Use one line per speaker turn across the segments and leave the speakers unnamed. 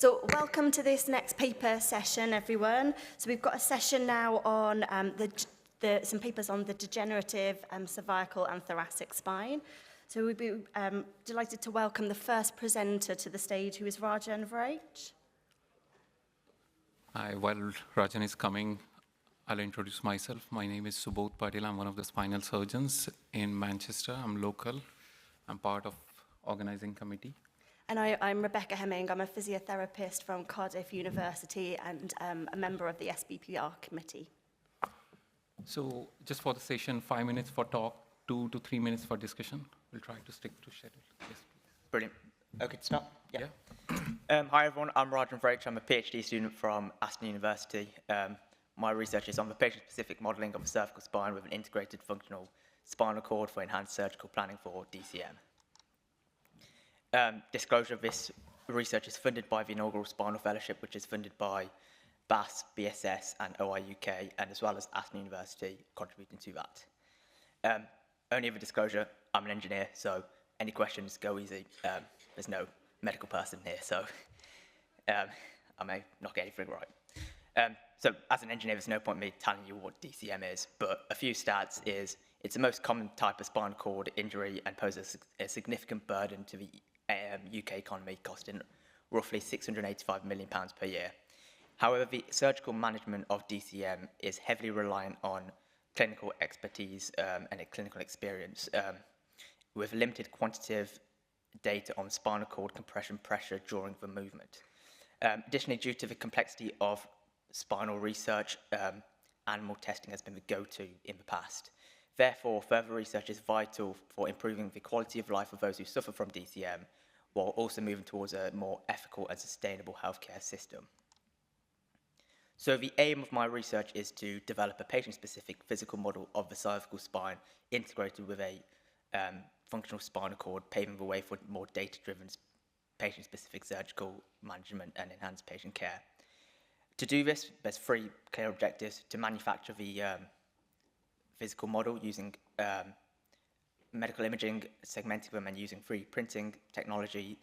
So welcome to this next paper session, everyone. So we've got a session now on some papers on the degenerative cervical and thoracic spine. So we'd be delighted to welcome the first presenter to the stage, who is Rajan Vrach.
Hi, while Rajan is coming, I'll introduce myself. My name is Subodh Patil. I'm one of the spinal surgeons in Manchester. I'm local. I'm part of organizing committee.
And I'm Rebecca Hemming. I'm a physiotherapist from Cardiff University and a member of the SBPR committee.
So just for the session, 5 minutes for talk, 2 to 3 minutes for discussion. We'll try to stick to schedule. Yes, please.
Brilliant. Okay, to start?
Yeah.
Hi, everyone. I'm Rajan Vrach. I'm a PhD student from Aston University. My research is on the patient-specific modelling of the cervical spine with an integrated functional spinal cord for enhanced surgical planning for DCM. Disclosure of this research is funded by the inaugural Spinal Fellowship, which is funded by BAS, BSS, and OIUK, and as well as Aston University contributing to that. Only other disclosure, I'm an engineer, so any questions, go easy. There's no medical person here, so I may not get anything right. So as an engineer, there's no point in me telling you what DCM is, but a few stats is it's the most common type of spinal cord injury and poses a significant burden to the UK economy, costing roughly £685 million per year. However, the surgical management of DCM is heavily reliant on clinical expertise and a clinical experience, with limited quantitative data on spinal cord compression pressure during the movement. Additionally, due to the complexity of spinal research, animal testing has been the go-to in the past. Therefore, further research is vital for improving the quality of life of those who suffer from DCM, while also moving towards a more ethical and sustainable healthcare system. So the aim of my research is to develop a patient-specific physical model of the cervical spine integrated with a functional spinal cord, paving the way for more data-driven patient-specific surgical management and enhanced patient care. To do this, there's 3 clear objectives: to manufacture the physical model using medical imaging, segmenting them and using 3D printing technology,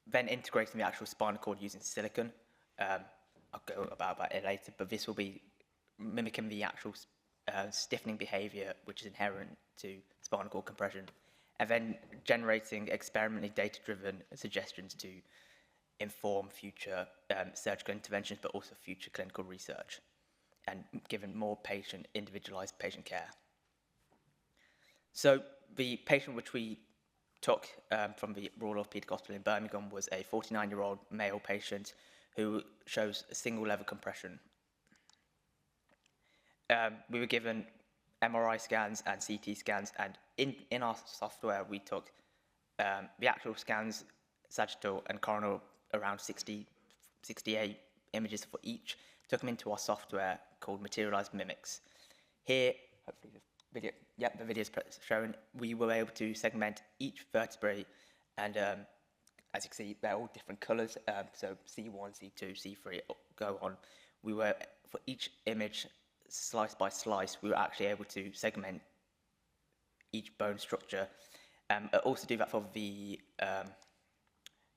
then integrating the actual spinal cord using silicon. I'll go about that later, but this will be mimicking the actual stiffening behavior which is inherent to spinal cord compression, and then generating experimentally data-driven suggestions to inform future surgical interventions, but also future clinical research, and given more individualized patient care. So the patient which we took from the Royal Orthopaedic Hospital in Birmingham was a 49-year-old male patient who shows a single level compression. We were given MRI scans and CT scans, and in our software we took the actual scans, sagittal and coronal, around 68 images for each, took them into our software called Materialized Mimics. Here, hopefully the video is shown, we were able to segment each vertebrae, and as you can see, they're all different colors, so C1, C2, C3, go on. We were, for each image, slice by slice, we were actually able to segment each bone structure, also do that for the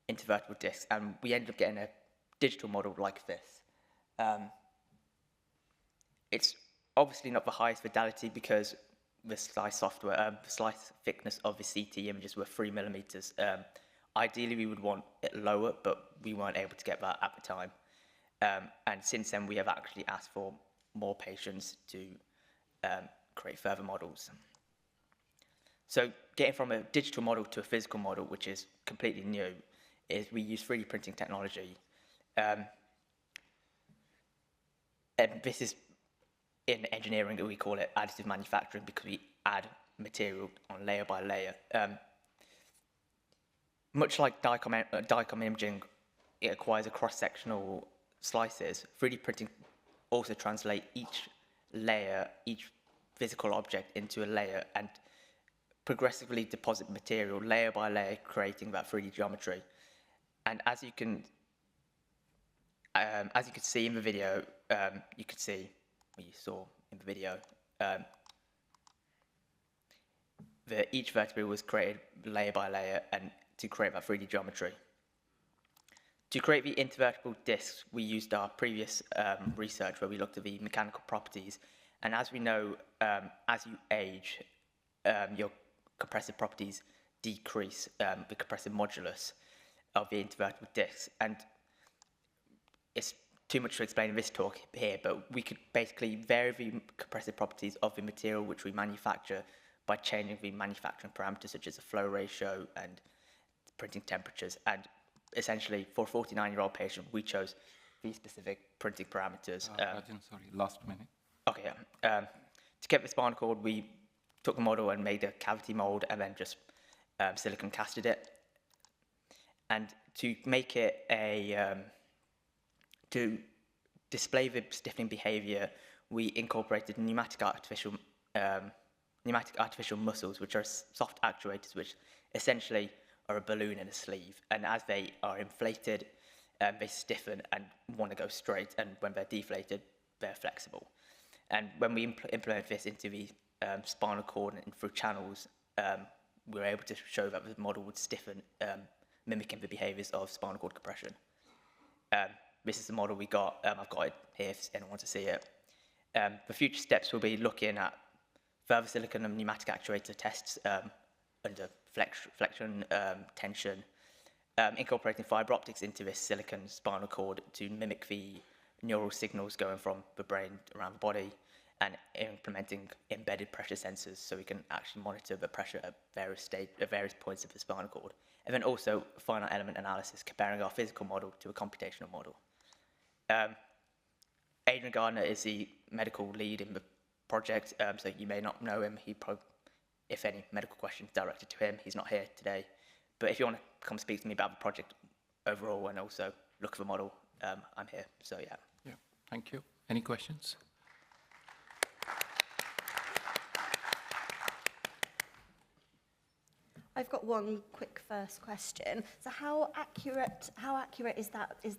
intervertebral discs, and we ended up getting a digital model like this. It's obviously not the highest fidelity because the slice software, the slice thickness of the CT images were 3 millimeters. Ideally, we would want it lower, but we weren't able to get that at the time. And since then, we have actually asked for more patients to create further models. So getting from a digital model to a physical model, which is completely new, is we use 3D printing technology. And this is, in engineering, we call it additive manufacturing because we add material on layer by layer. Much like DICOM imaging, it acquires a cross-sectional slices. 3D printing also translates each layer, each physical object into a layer and progressively deposit material layer by layer, creating that 3D geometry. And as you can see in the video, you could see what you saw in the video, that each vertebrae was created layer by layer and to create that 3D geometry. To create the intervertebral discs, we used our previous research where we looked at the mechanical properties. And as we know, as you age, your compressive properties decrease, the compressive modulus of the intervertebral discs. And it's too much to explain in this talk here, but we could basically vary the compressive properties of the material which we manufacture by changing the manufacturing parameters such as the flow ratio and printing temperatures. And essentially, for a 49-year-old patient, we chose these specific printing parameters.
Rajan, sorry, last minute.
Okay, to get the spinal cord, we took the model and made a cavity mold and then just silicon casted it. And to make it to display the stiffening behavior, we incorporated pneumatic artificial muscles, which are soft actuators, which essentially are a balloon in a sleeve. And as they are inflated, they stiffen and want to go straight. And when they're deflated, they're flexible. And when we implement this into the spinal cord and through channels, we were able to show that the model would stiffen, mimicking the behaviors of spinal cord compression. This is the model we got. I've got it here if anyone wants to see it. The future steps will be looking at further silicon and pneumatic actuator tests under flexion, tension, incorporating fibre optics into this silicon spinal cord to mimic the neural signals going from the brain around the body, and implementing embedded pressure sensors so we can actually monitor the pressure at various points of the spinal cord. And then also finite element analysis, comparing our physical model to a computational model. Adrian Gardner is the medical lead in the project, so you may not know him. He probably, if any medical questions directed to him, he's not here today. But if you want to come speak to me about the project overall and also look for the model, I'm here. So yeah.
Yeah, thank you. Any questions?
I've got one quick first question. So how accurate is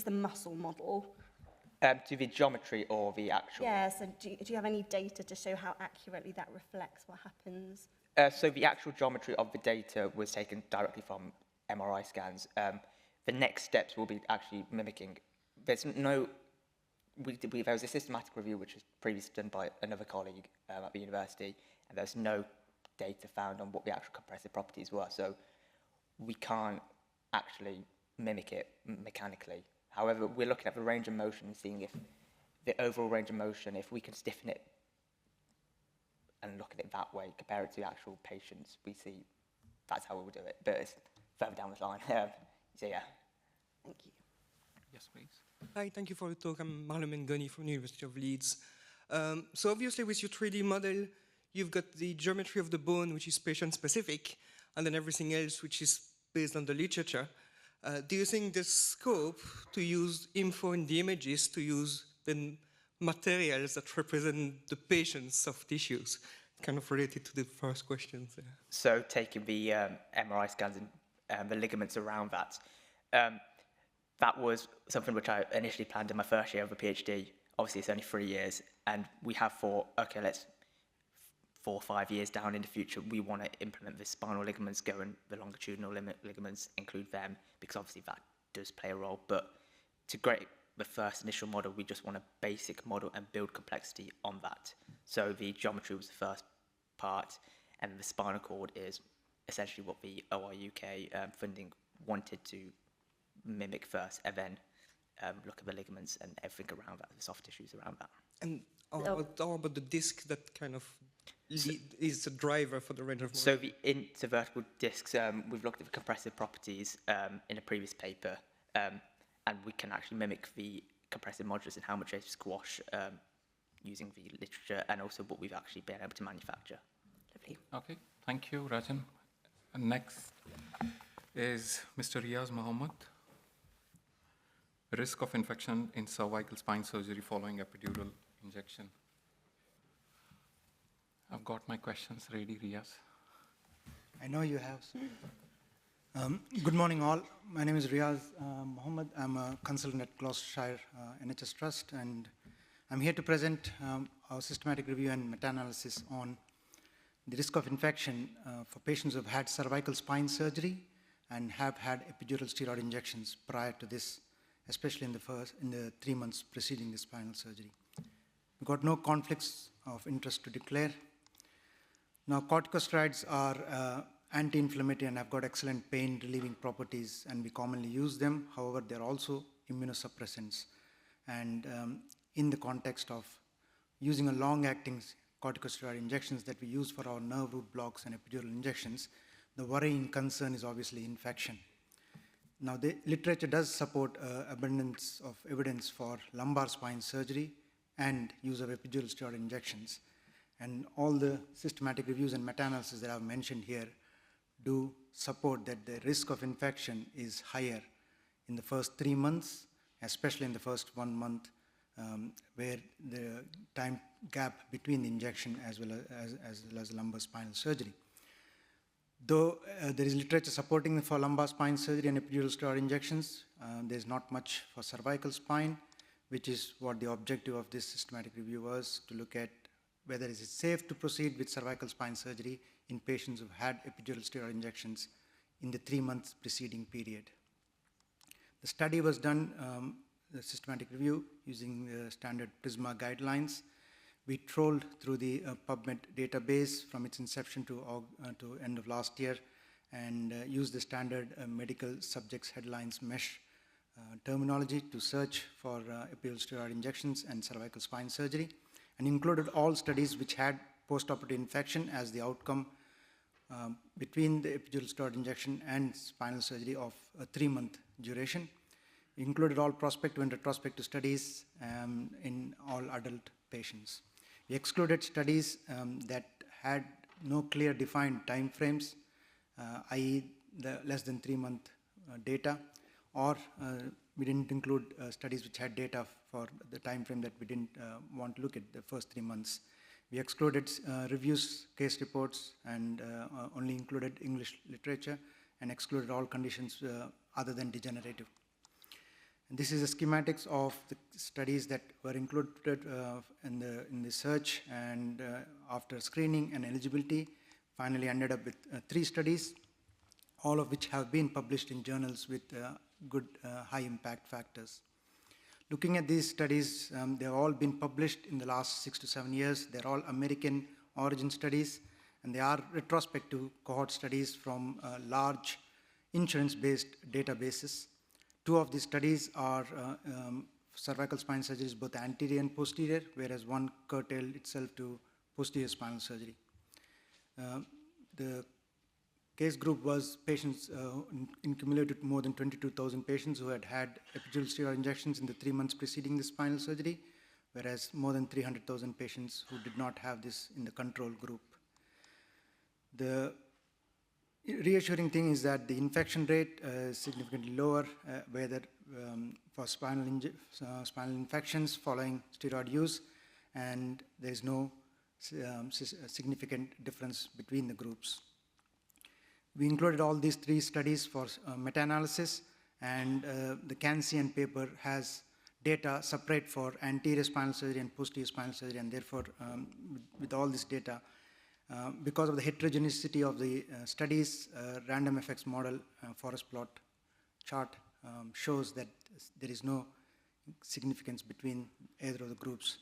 the muscle model?
To the geometry or the actual?
Yeah, so do you have any data to show how accurately that reflects what happens?
So the actual geometry of the data was taken directly from MRI scans. The next steps will be actually mimicking. There was a systematic review which was previously done by another colleague at the university, and there's no data found on what the actual compressive properties were, so we can't actually mimic it mechanically. However, we're looking at the range of motion and seeing if the overall range of motion, if we can stiffen it and look at it that way, compare it to actual patients, we see that's how we'll do it. But it's further down the line. So yeah.
Thank you.
Yes, please.
Hi, thank you for the talk. I'm Marlon Mengoni from the University of Leeds. So obviously with your 3D model, you've got the geometry of the bone, which is patient-specific, and then everything else, which is based on the literature. Do you think there's scope to use info in the images to use the materials that represent the patient's soft tissues? Kind of related to the first question.
So taking the MRI scans and the ligaments around that, that was something which I initially planned in my first year of a PhD. Obviously, it's only 3 years, and we have thought, okay, let's 4 or 5 years down in the future, we want to implement the spinal ligaments, go in the longitudinal ligaments, include them, because obviously that does play a role. But to create the first initial model, we just want a basic model and build complexity on that. So the geometry was the first part, and the spinal cord is essentially what the OIUK funding wanted to mimic first, and then look at the ligaments and everything around that, the soft tissues around that.
And how about the disc that kind of is a driver for the range of motion?
So the intervertebral discs, we've looked at the compressive properties in a previous paper, and we can actually mimic the compressive modulus and how much they squash using the literature, and also what we've actually been able to manufacture.
Lovely.
Okay, thank you, Rajan. Next is Mr. Riaz Mohammed. Risk of infection in cervical spine surgery following epidural injection. I've got my questions ready, Riaz.
I know you have. Good morning, all. My name is Riaz Mohammed. I'm a consultant at Gloucestershire NHS Trust, and I'm here to present our systematic review and meta-analysis on the risk of infection for patients who have had cervical spine surgery and have had epidural steroid injections prior to this, especially in the 3 months preceding the spinal surgery. We got no conflicts of interest to declare. Now, corticosteroids are anti-inflammatory and have got excellent pain relieving properties, and we commonly use them. However, they're also immunosuppressants. And in the context of using a long-acting corticosteroid injections that we use for our nerve root blocks and epidural injections, the worrying concern is obviously infection. Now, the literature does support abundance of evidence for lumbar spine surgery and use of epidural steroid injections. And all the systematic reviews and meta-analysis that I've mentioned here do support that the risk of infection is higher in the first 3 months, especially in the first 1 month, where the time gap between the injection as well as lumbar spinal surgery. Though there is literature supporting for lumbar spine surgery and epidural steroid injections, there's not much for cervical spine, which is what the objective of this systematic review was, to look at whether it is safe to proceed with cervical spine surgery in patients who've had epidural steroid injections in the 3 months preceding period. The study was done, the systematic review, using the standard PRISMA guidelines. We trolled through the PubMed database from its inception to end of last year, and used the standard medical subjects headlines mesh terminology to search for epidural steroid injections and cervical spine surgery, and included all studies which had postoperative infection as the outcome between the epidural steroid injection and spinal surgery of a 3-month duration. We included all prospective and retrospective studies in all adult patients. We excluded studies that had no clear defined time frames, i.e. the less than 3-month data, or we didn't include studies which had data for the time frame that we didn't want to look at the first 3 months. We excluded reviews, case reports, and only included English literature, and excluded all conditions other than degenerative. And this is the schematics of the studies that were included in the search, and after screening and eligibility, finally ended up with 3 studies, all of which have been published in journals with good high impact factors. Looking at these studies, they've all been published in the last 6 to 7 years. They're all American origin studies, and they are retrospective cohort studies from large insurance-based databases. 2 of these studies are cervical spine surgeries, both anterior and posterior, whereas one curtailed itself to posterior spinal surgery. The case group was patients in cumulative more than 22,000 patients who had had epidural steroid injections in the 3 months preceding the spinal surgery, whereas more than 300,000 patients who did not have this in the control group. The reassuring thing is that the infection rate is significantly lower, whether for spinal infections following steroid use, and there is no significant difference between the groups. We included all these 3 studies for meta-analysis, and the CanCN paper has data separate for anterior spinal surgery and posterior spinal surgery, and therefore, with all this data, because of the heterogeneity of the studies, random effects model forest plot chart shows that there is no significance between either of the groups.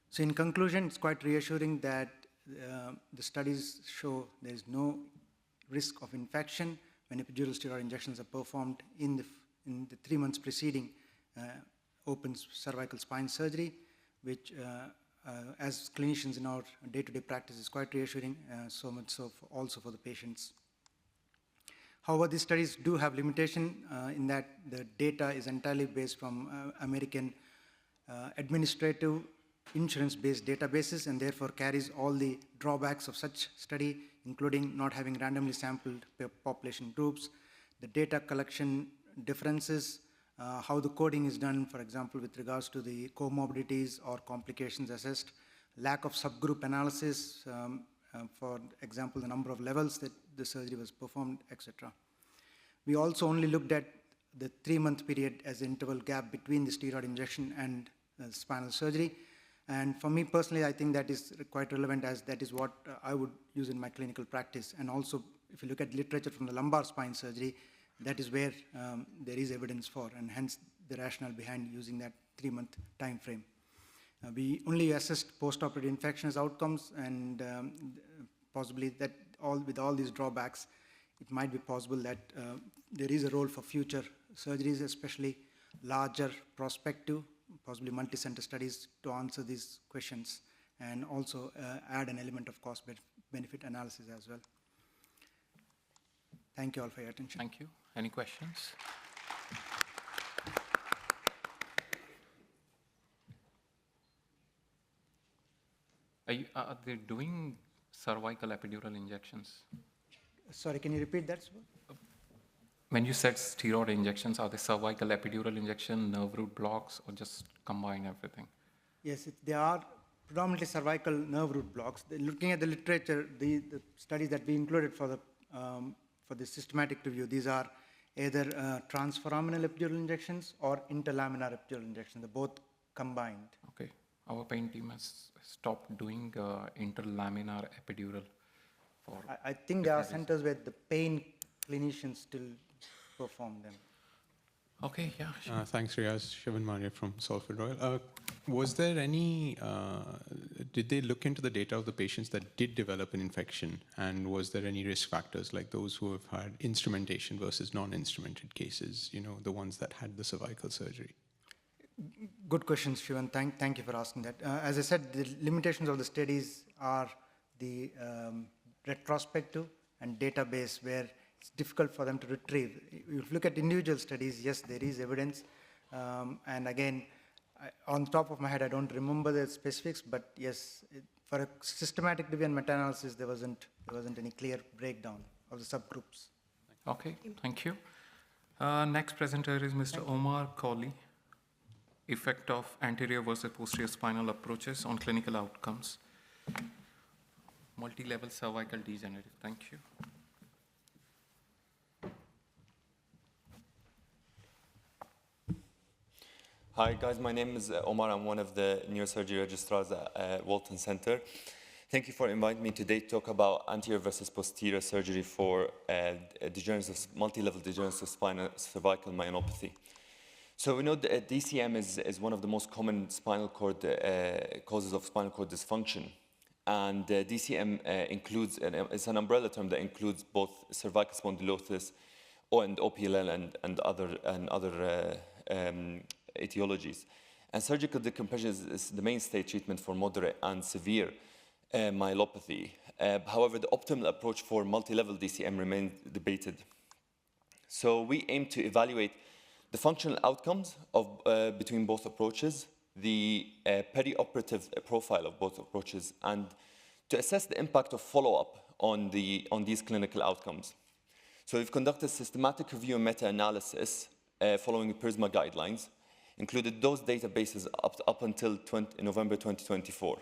So in conclusion, it's quite reassuring that the studies show there is no risk of infection when epidural steroid injections are performed in the 3 months preceding open cervical spine surgery, which as clinicians in our day-to-day practice is quite reassuring, so much so also for the patients. However, these studies do have limitation in that the data is entirely based from American administrative insurance-based databases, and therefore carries all the drawbacks of such study, including not having randomly sampled population groups, the data collection differences, how the coding is done, for example, with regards to the comorbidities or complications assessed, lack of subgroup analysis, for example, the number of levels that the surgery was performed, etc. We also only looked at the 3-month period as the interval gap between the steroid injection and spinal surgery. And for me personally, I think that is quite relevant, as that is what I would use in my clinical practice. And also, if you look at literature from the lumbar spine surgery, that is where there is evidence for, and hence the rationale behind using that 3-month time frame. We only assessed post-operative infections outcomes, and possibly that with all these drawbacks, it might be possible that there is a role for future surgeries, especially larger prospective, possibly multi-center studies to answer these questions, and also add an element of cost-benefit analysis as well. Thank you all for your attention.
Thank you. Any questions? Are they doing cervical epidural injections?
Sorry, can you repeat that, Subodh?
When you said steroid injections, are they cervical epidural injection, nerve root blocks, or just combine everything?
Yes, they are predominantly cervical nerve root blocks. Looking at the literature, the studies that we included for the systematic review, these are either transforaminal epidural injections or interlaminar epidural injections. They're both combined.
Okay. Our pain team has stopped doing interlaminar epidural.
I think there are centers where the pain clinicians still perform them.
Okay, yeah. Sure.
Thanks, Riaz. Shivan Maria from Salford Royal. Was there any, did they look into the data of the patients that did develop an infection? And was there any risk factors like those who have had instrumentation versus non-instrumented cases, you know, the ones that had the cervical surgery?
Good question, Shivan. Thank you for asking that. As I said, the limitations of the studies are the retrospective and database, where it's difficult for them to retrieve. If you look at individual studies, yes, there is evidence. And again, on top of my head, I don't remember the specifics, but yes, for a systematic review and meta-analysis, there wasn't any clear breakdown of the subgroups.
Okay, thank you. Next presenter is Mr. Omar Colley. Effect of anterior versus posterior spinal approaches on clinical outcomes. Multi-level cervical degenerative. Thank you.
Hi guys, my name is Omar. I'm one of the neurosurgery registrars at Walton Center. Thank you for inviting me today to talk about anterior versus posterior surgery for multi-level degenerative spinal cervical myelopathy. So we know that DCM is one of the most common spinal cord causes of spinal cord dysfunction. And DCM includes, it's an umbrella term that includes both cervical spondylosis and OPLL and other etiologies. And surgical decompression is the mainstay treatment for moderate and severe myelopathy. However, the optimal approach for multi-level DCM remains debated. So we aim to evaluate the functional outcomes of, between both approaches, the perioperative profile of both approaches, and to assess the impact of follow-up on these clinical outcomes. So we've conducted systematic review and meta-analysis following PRISMA guidelines, included those databases up until November 2024,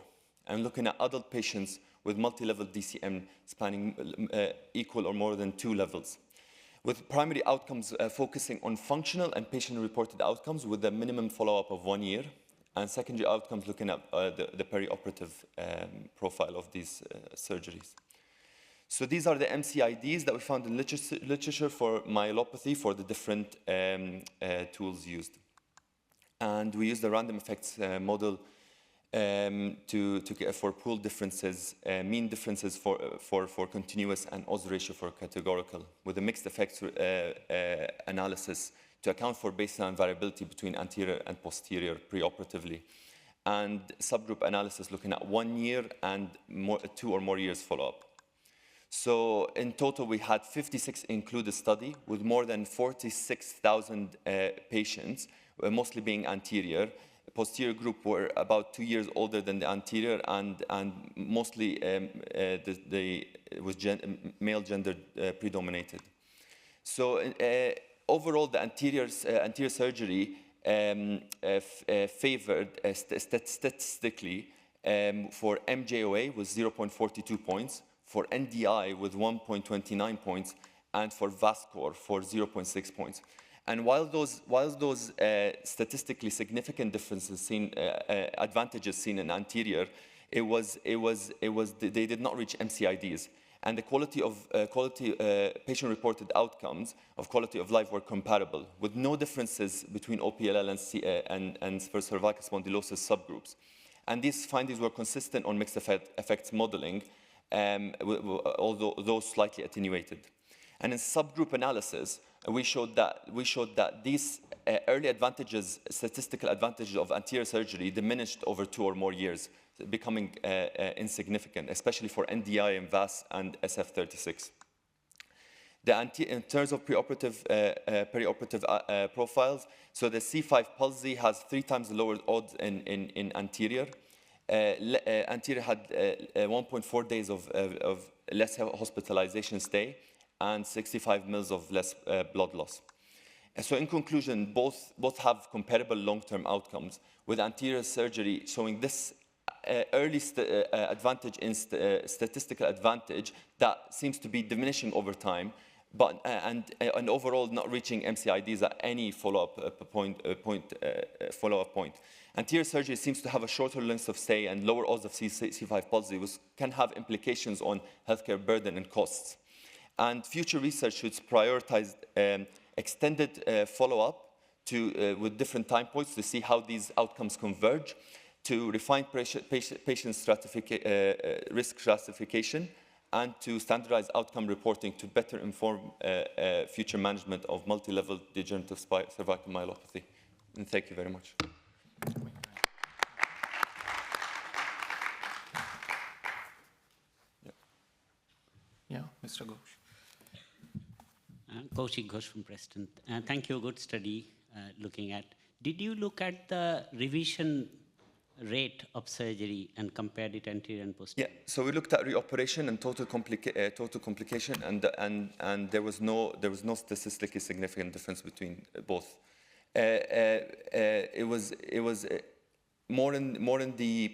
and looking at adult patients with multi-level DCM spanning equal or more than 2 levels, with primary outcomes focusing on functional and patient-reported outcomes with a minimum follow-up of 1 year, and secondary outcomes looking at the perioperative profile of these surgeries. So these are the MCIDs that we found in literature for myelopathy for the different tools used. And we used the random effects model for pool differences, mean differences for continuous, and odds ratio for categorical, with a mixed effects analysis to account for baseline variability between anterior and posterior preoperatively, and subgroup analysis looking at 1 year and 2 or more years follow-up. So in total, we had 56 included study with more than 46,000 patients, mostly being anterior. The posterior group were about 2 years older than the anterior, and mostly it was male gender predominated. So overall, the anterior surgery favored statistically for MJOA with 0.42 points, for NDI with 1.29 points, and for VASCOR for 0.6 points. And while those statistically significant differences advantages seen in anterior, they did not reach MCIDs. and the patient-reported outcomes of quality of life were comparable, with no differences between OPLL and for cervical spondylosis subgroups. And these findings were consistent on mixed effects modeling, although slightly attenuated. And in subgroup analysis, we showed that these early advantages, statistical advantages of anterior surgery diminished over 2 or more years, becoming insignificant, especially for NDI and VAS and SF36. In terms of perioperative profiles, so the C5 palsy has 3 times the lower odds in anterior. Anterior had 1.4 days of less hospitalization stay and 65 mils of less blood loss. So in conclusion, both have comparable long-term outcomes, with anterior surgery showing this early advantage in statistical advantage that seems to be diminishing over time, but and overall not reaching MCIDs at any follow-up point. Anterior surgery seems to have a shorter length of stay and lower odds of C5 palsy, which can have implications on healthcare burden and costs. And future research should prioritize extended follow-up with different time points to see how these outcomes converge, to refine patient risk stratification, and to standardize outcome reporting to better inform future management of multi-level degenerative cervical myelopathy. And thank you very much.
Yeah, Mr. Ghosh.
Kaushik Ghosh from Preston. Thank you, good study looking at. Did you look at the revision rate of surgery and compared it anterior and posterior?
Yeah, so we looked at reoperation and total complication, and there was no statistically significant difference between both. It was more in the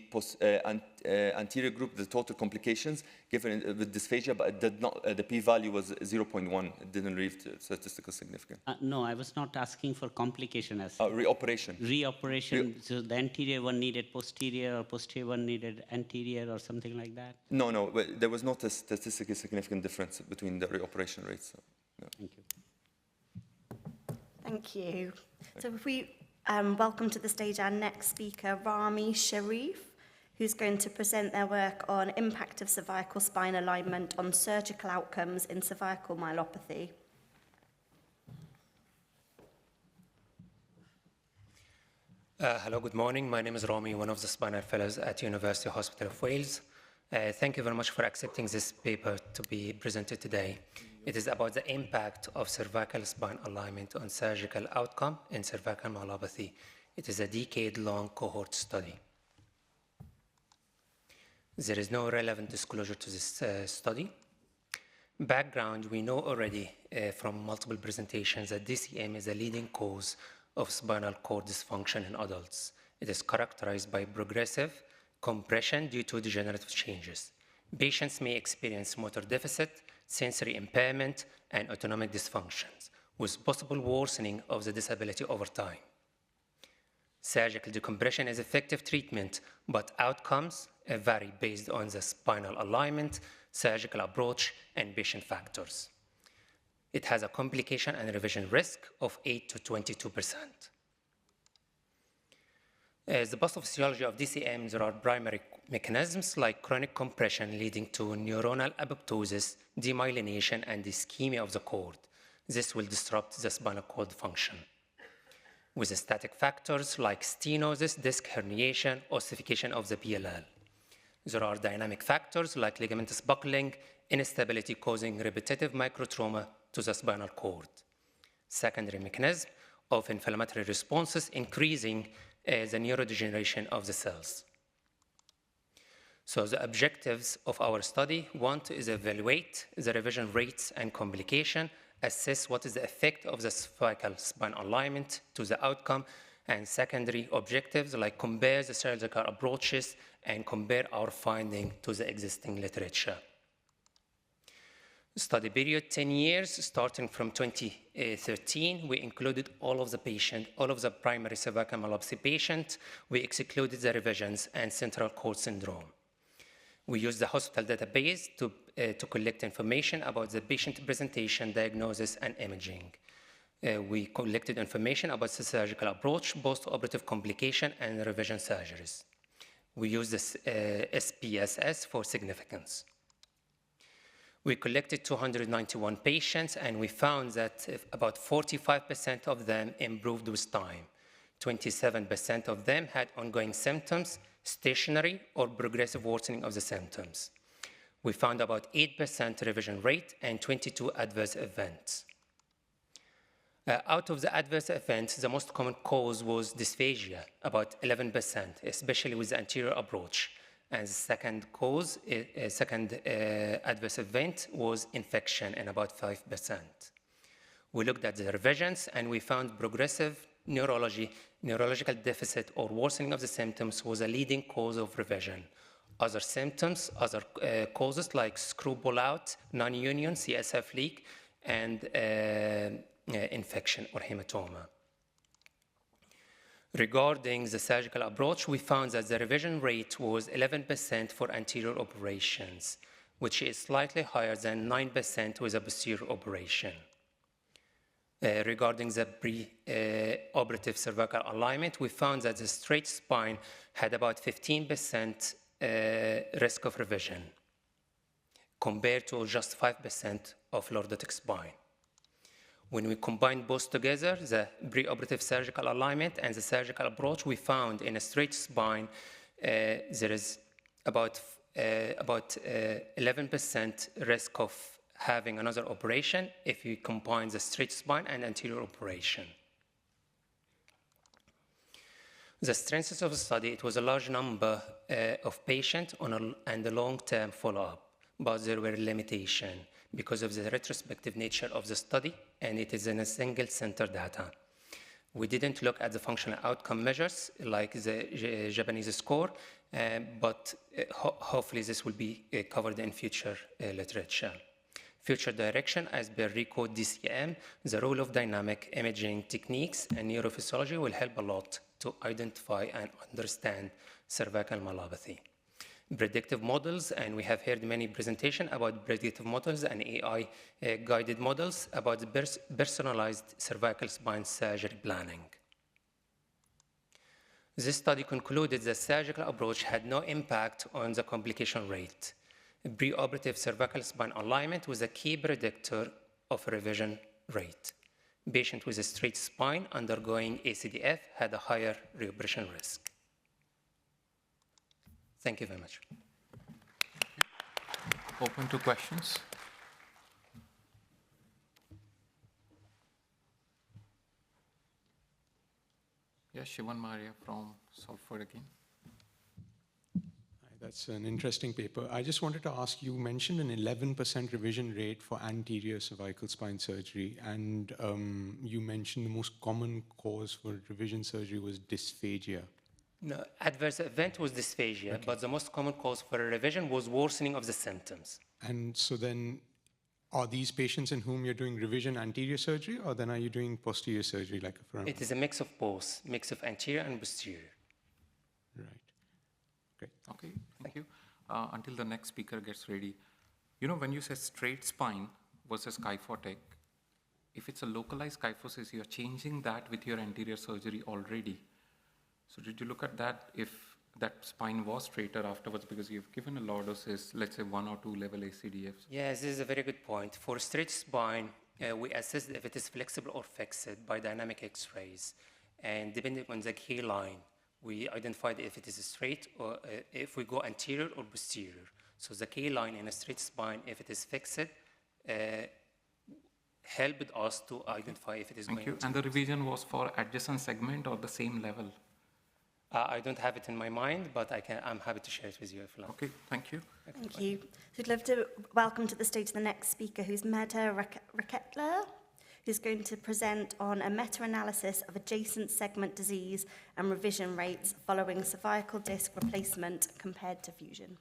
anterior group, the total complications given with dysphagia, but it did not. The p-value was 0.1. It didn't reach statistical significance.
No, I was not asking for complication as
reoperation.
Reoperation. So the anterior one needed posterior, or posterior one needed anterior, or something like that.
No, there was not a statistically significant difference between the reoperation rates. So, no.
Thank you.
Thank you. So if we welcome to the stage our next speaker, Rami Sharif, who's going to present their work on impact of cervical spine alignment on surgical outcomes in cervical myelopathy.
Hello, good morning. My name is Rami, one of the spinal fellows at University Hospital of Wales. Thank you very much for accepting this paper to be presented today. It is about the impact of cervical spine alignment on surgical outcome in cervical myelopathy. It is a decade-long cohort study. There is no relevant disclosure to this study. Background, we know already from multiple presentations that DCM is a leading cause of spinal cord dysfunction in adults. It is characterized by progressive compression due to degenerative changes. Patients may experience motor deficit, sensory impairment, and autonomic dysfunctions, with possible worsening of the disability over time. Surgical decompression is effective treatment, but outcomes vary based on the spinal alignment, surgical approach, and patient factors. It has a complication and revision risk of 8 to 22%. As the pathophysiology of DCM, there are primary mechanisms like chronic compression leading to neuronal apoptosis, demyelination, and ischemia of the cord. This will disrupt the spinal cord function. With the static factors like stenosis, disc herniation, ossification of the PLL. There are dynamic factors like ligamentous buckling, instability causing repetitive microtrauma to the spinal cord. Secondary mechanism of inflammatory responses increasing the neurodegeneration of the cells. So the objectives of our study, one is evaluate the revision rates and complication, assess what is the effect of the cervical spine alignment to the outcome, and secondary objectives like compare the surgical approaches and compare our finding to the existing literature. Study period 10 years, starting from 2013, we included all of the patient, all of the primary cervical myelopathy patients. We excluded the revisions and central cord syndrome. We used the hospital database to to collect information about the patient presentation, diagnosis, and imaging. We collected information about the surgical approach, post-operative complication, and revision surgeries. We used this SPSS for significance. We collected 291 patients, and we found that about 45% of them improved with time. 27% of them had ongoing symptoms, stationary or progressive worsening of the symptoms. We found about 8% revision rate and 22 adverse events. Out of the adverse events, the most common cause was dysphagia, about 11%, especially with the anterior approach. And the second cause, second adverse event was infection, and about 5%. We looked at the revisions, and we found progressive neurological deficit or worsening of the symptoms was a leading cause of revision. Other symptoms, other causes like screw ball out, non-union, CSF leak, and infection or hematoma. Regarding the surgical approach, we found that the revision rate was 11% for anterior operations, which is slightly higher than 9% with a posterior operation. Regarding the pre-operative cervical alignment, we found that the straight spine had about 15% risk of revision, compared to just 5% of lordotic spine. When we combined both together, the preoperative surgical alignment and the surgical approach, we found in a straight spine, there is about 11% risk of having another operation if you combine the straight spine and anterior operation. The strengths of the study, it was a large number of patients and a long-term follow-up, but there were limitations because of the retrospective nature of the study, and it is in a single center data. We didn't look at the functional outcome measures like the Japanese score, but hopefully this will be covered in future literature. Future direction, as per RECODE DCM, the role of dynamic imaging techniques and neurophysiology will help a lot to identify and understand cervical myelopathy. Predictive models, and we have heard many presentations about predictive models and AI-guided models about personalized cervical spine surgery planning. This study concluded that surgical approach had no impact on the complication rate. Preoperative cervical spine alignment was a key predictor of revision rate. Patients with a straight spine undergoing ACDF had a higher reoperation risk. Thank you very much.
Open to questions. Yes, Shivan Maria from Salford again.
That's an interesting paper. I just wanted to ask, you mentioned an 11% revision rate for anterior cervical spine surgery, and you mentioned the most common cause for revision surgery was dysphagia.
No, adverse event was dysphagia, okay. But the most common cause for a revision was worsening of the symptoms.
And so then, are these patients in whom you're doing revision anterior surgery, or then are you doing posterior surgery like a foramen?
It is a mix of both, mix of anterior and posterior.
Right. Great.
Okay, thank you. Until the next speaker gets ready, you know, when you say straight spine versus kyphotic, if it's a localized kyphosis, you're changing that with your anterior surgery already. So did you look at that if that spine was straighter afterwards because you've given a lordosis, let's say 1 or 2 level ACDFs?
Yes, this is a very good point. For straight spine, we assess if it is flexible or fixed by dynamic X-rays. And depending on the key line, we identified if it is straight or if we go anterior or posterior. So the key line in a straight spine, if it is fixed, helped us to identify if it is going to.
Thank you. And the revision was for adjacent segment or the same level?
I don't have it in my mind, but I'm happy to share it with you if you like.
Okay, thank you.
Thank you. So I'd love to welcome to the stage the next speaker, who's Mehta Raketla, who's going to present on a meta-analysis of adjacent segment disease and revision rates following cervical disc replacement compared to fusion.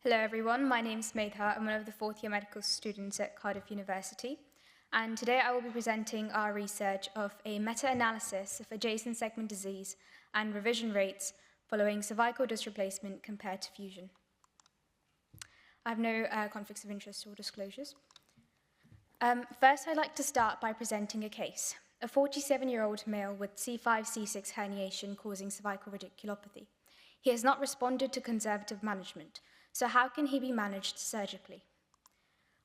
Hello everyone, my name is Medha. I'm one of the fourth year medical students at Cardiff University. and today I will be presenting our research of a meta-analysis of adjacent segment disease and revision rates following cervical disc replacement compared to fusion. I have no conflicts of interest or disclosures. First, I'd like to start by presenting a case. A 47-year-old male with C5-C6 herniation causing cervical radiculopathy. He has not responded to conservative management, so how can he be managed surgically?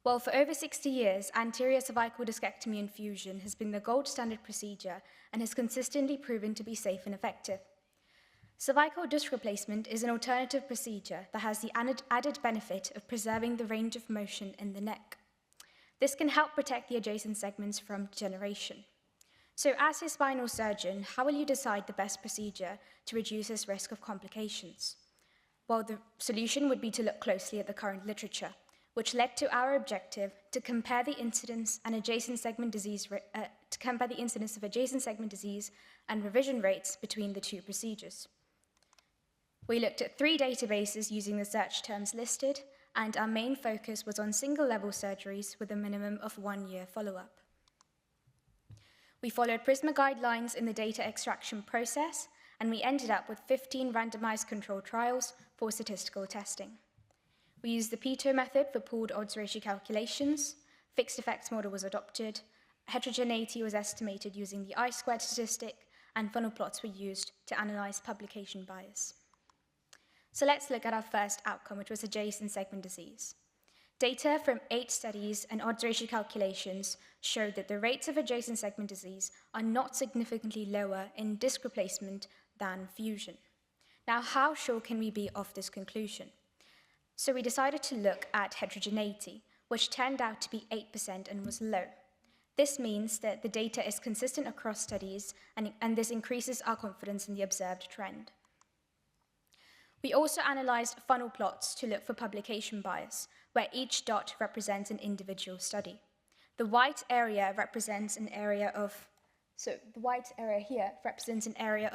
Well, for over 60 years, anterior cervical discectomy and fusion has been the gold standard procedure and has consistently proven to be safe and effective. Cervical disc replacement is an alternative procedure that has the added benefit of preserving the range of motion in the neck. This can help protect the adjacent segments from degeneration. So as a spinal surgeon, how will you decide the best procedure to reduce this risk of complications? Well, the solution would be to look closely at the current literature, which led to our objective to compare the incidence and adjacent segment disease of adjacent segment disease and revision rates between the two procedures. We looked at 3 databases using the search terms listed, and our main focus was on single-level surgeries with a minimum of 1-year follow-up. We followed PRISMA guidelines in the data extraction process, and we ended up with 15 randomized controlled trials for statistical testing. We used the PITO method for pooled odds ratio calculations, fixed effects model was adopted, heterogeneity was estimated using the I-squared statistic, and funnel plots were used to analyze publication bias. So let's look at our first outcome, which was adjacent segment disease. Data from 8 studies and odds ratio calculations showed that the rates of adjacent segment disease are not significantly lower in disc replacement than fusion. Now, how sure can we be of this conclusion? So we decided to look at heterogeneity, which turned out to be 8% and was low. This means that the data is consistent across studies, and this increases our confidence in the observed trend. We also analyzed funnel plots to look for publication bias, where each dot represents an individual study. The white area represents an area of,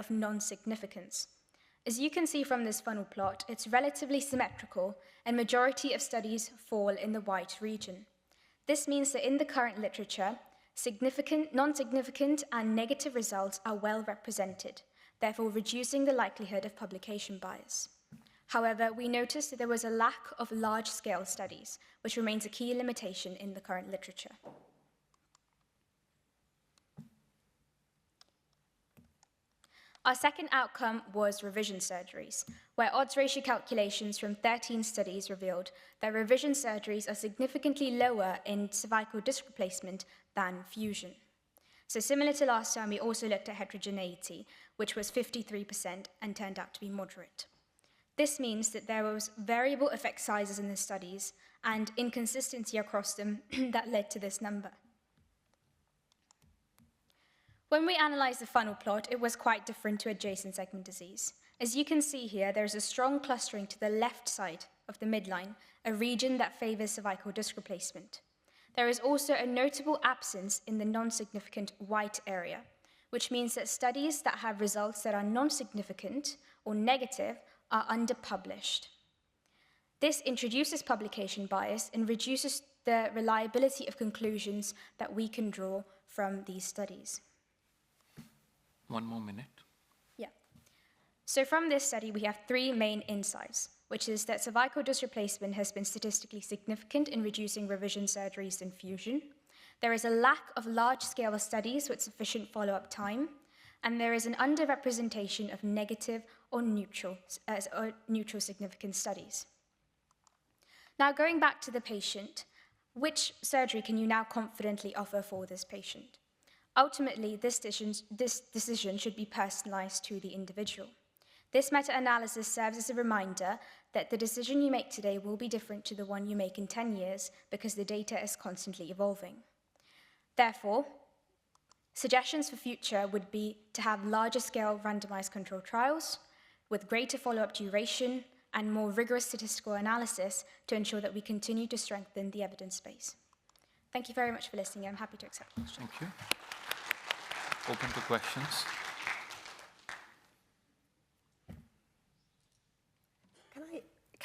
non-significance. As you can see from this funnel plot, it's relatively symmetrical, and majority of studies fall in the white region. This means that in the current literature, significant, non-significant, and negative results are well represented, therefore reducing the likelihood of publication bias. However, we noticed that there was a lack of large-scale studies, which remains a key limitation in the current literature. Our second outcome was revision surgeries, where odds ratio calculations from 13 studies revealed that revision surgeries are significantly lower in cervical disc replacement than fusion. So similar to last time, we also looked at heterogeneity, which was 53% and turned out to be moderate. This means that there was variable effect sizes in the studies and inconsistency across them that led to this number. When we analyzed the funnel plot, it was quite different to adjacent segment disease. As you can see here, there is a strong clustering to the left side of the midline, a region that favors cervical disc replacement. There is also a notable absence in the non-significant white area, which means that studies that have results that are non-significant or negative are underpublished. This introduces publication bias and reduces the reliability of conclusions that we can draw from these studies.
1 more minute.
Yeah. So from this study, we have 3 main insights, which is that cervical disc replacement has been statistically significant in reducing revision surgeries and fusion. There is a lack of large-scale studies with sufficient follow-up time, and there is an underrepresentation of negative or neutral significant studies. Now, going back to the patient, which surgery can you now confidently offer for this patient? Ultimately, this decision should be personalized to the individual. This meta-analysis serves as a reminder that the decision you make today will be different to the one you make in 10 years because the data is constantly evolving. Therefore, suggestions for future would be to have larger scale randomized controlled trials with greater follow-up duration and more rigorous statistical analysis to ensure that we continue to strengthen the evidence base. Thank you very much for listening. I'm happy to accept questions.
Thank you. Open to questions.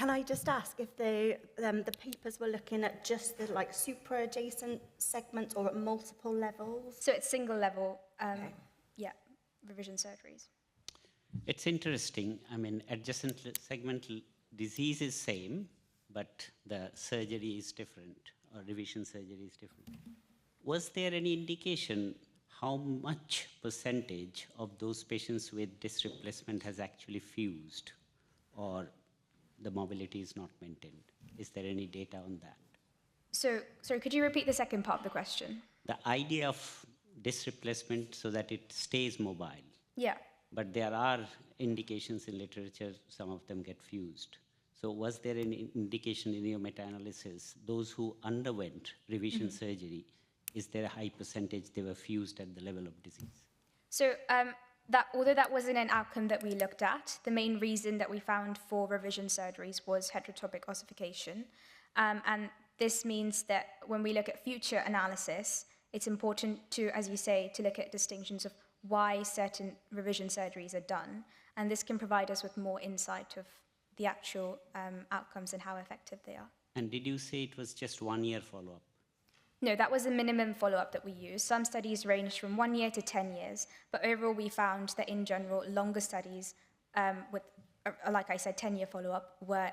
Can I just ask if the papers were looking at just the like super-adjacent segments or at multiple levels?
So it's single level, yeah, revision surgeries.
It's interesting. I mean, adjacent segmental disease is same, but the surgery is different, or revision surgery is different. Was there any indication how much percentage of those patients with disc replacement has actually fused, or the mobility is not maintained? Is there any data on that?
So, sorry, could you repeat the second part of the question?
The idea of disc replacement so that it stays mobile.
Yeah.
But there are indications in literature, some of them get fused. So was there any indication in your meta-analysis, those who underwent revision surgery, is there a high percentage they were fused at the level of disease?
So although that wasn't an outcome that we looked at, the main reason that we found for revision surgeries was heterotopic ossification. And this means that when we look at future analysis, it's important to, as you say, to look at distinctions of why certain revision surgeries are done. And this can provide us with more insight of the actual outcomes and how effective they are.
And did you say it was just 1 year follow-up?
No, that was the minimum follow-up that we used. Some studies ranged from 1 year to 10 years, but overall we found that in general, longer studies with, like I said, 10-year follow-up were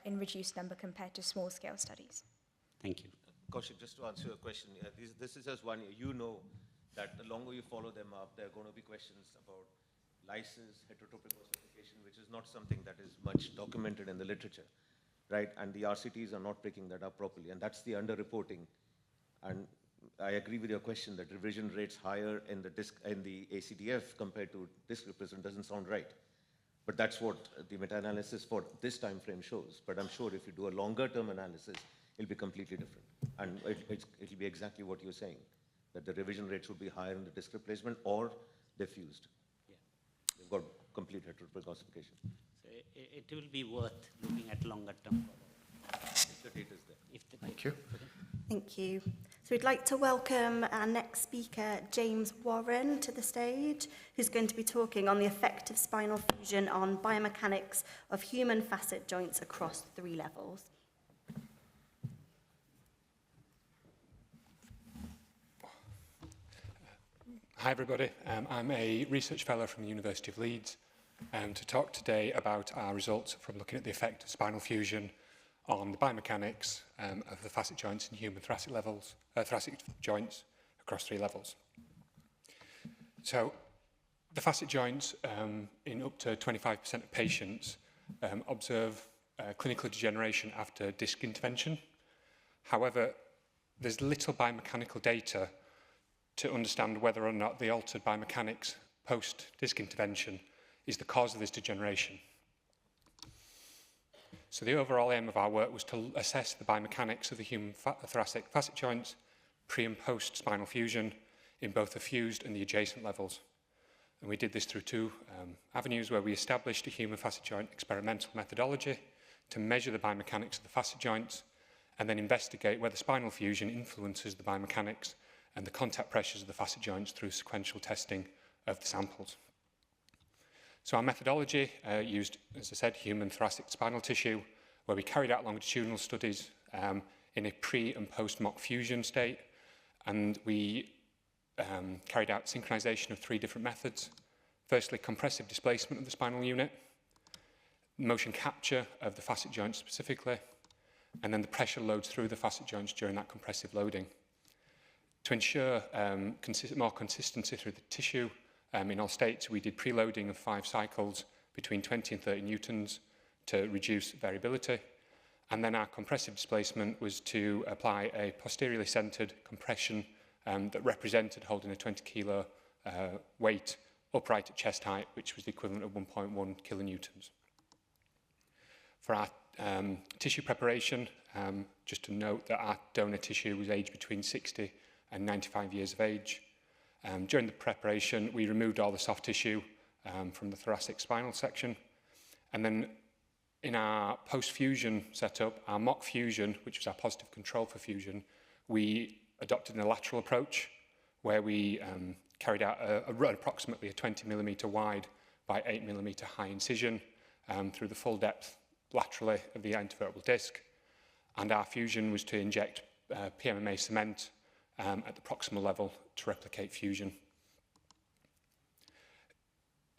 in reduced number compared to small-scale studies.
Thank you.
Kaushik, just to answer your question, this is just 1 year. You know that the longer you follow them up, there are going to be questions about lysis, heterotopic ossification, which is not something that is much documented in the literature, right? And the RCTs are not picking that up properly, and that's the underreporting. And I agree with your question that revision rates higher in the ACDF compared to disc replacement doesn't sound right. But that's what the meta-analysis for this time frame shows. But I'm sure if you do a longer term analysis, it'll be completely different. And it'll be exactly what you're saying, that the revision rates would be higher in the disc replacement or they're fused. Yeah. They've got complete heterotopic ossification.
So it will be worth looking at longer term follow-up.
If the data is there.
Thank you.
Thank you. So we'd like to welcome our next speaker, James Warren, to the stage, who's going to be talking on the effect of spinal fusion on biomechanics of human facet joints across 3 levels.
Hi everybody, I'm a research fellow from the University of Leeds to talk today about our results from looking at the effect of spinal fusion on the biomechanics of the facet joints in human thoracic joints across 3 levels. So the facet joints in up to 25% of patients observe clinical degeneration after disc intervention. However, there's little biomechanical data to understand whether or not the altered biomechanics post-disc intervention is the cause of this degeneration. So the overall aim of our work was to assess the biomechanics of the human thoracic facet joints pre and post spinal fusion in both the fused and the adjacent levels. And we did this through 2 avenues where we established a human facet joint experimental methodology to measure the biomechanics of the facet joints and then investigate whether spinal fusion influences the biomechanics and the contact pressures of the facet joints through sequential testing of the samples. So our methodology used, as I said, human thoracic spinal tissue, where we carried out longitudinal studies in a pre and post mock fusion state, and we carried out synchronization of 3 different methods. Firstly, compressive displacement of the spinal unit, motion capture of the facet joints specifically, and then the pressure loads through the facet joints during that compressive loading. To ensure more consistency through the tissue, in all states, we did preloading of 5 cycles between 20 and 30 newtons to reduce variability. And then our compressive displacement was to apply a posteriorly centered compression that represented holding a 20 kilo weight upright at chest height, which was the equivalent of 1.1 kilonewtons. For our tissue preparation, just to note that our donor tissue was aged between 60 and 95 years of age. During the preparation, we removed all the soft tissue from the thoracic spinal section. And then in our post-fusion setup, our mock fusion, which was our positive control for fusion, we adopted a lateral approach where we carried out approximately a 20 millimeter wide by 8 millimeter high incision through the full depth laterally of the intervertebral disc, and our fusion was to inject PMMA cement at the proximal level to replicate fusion.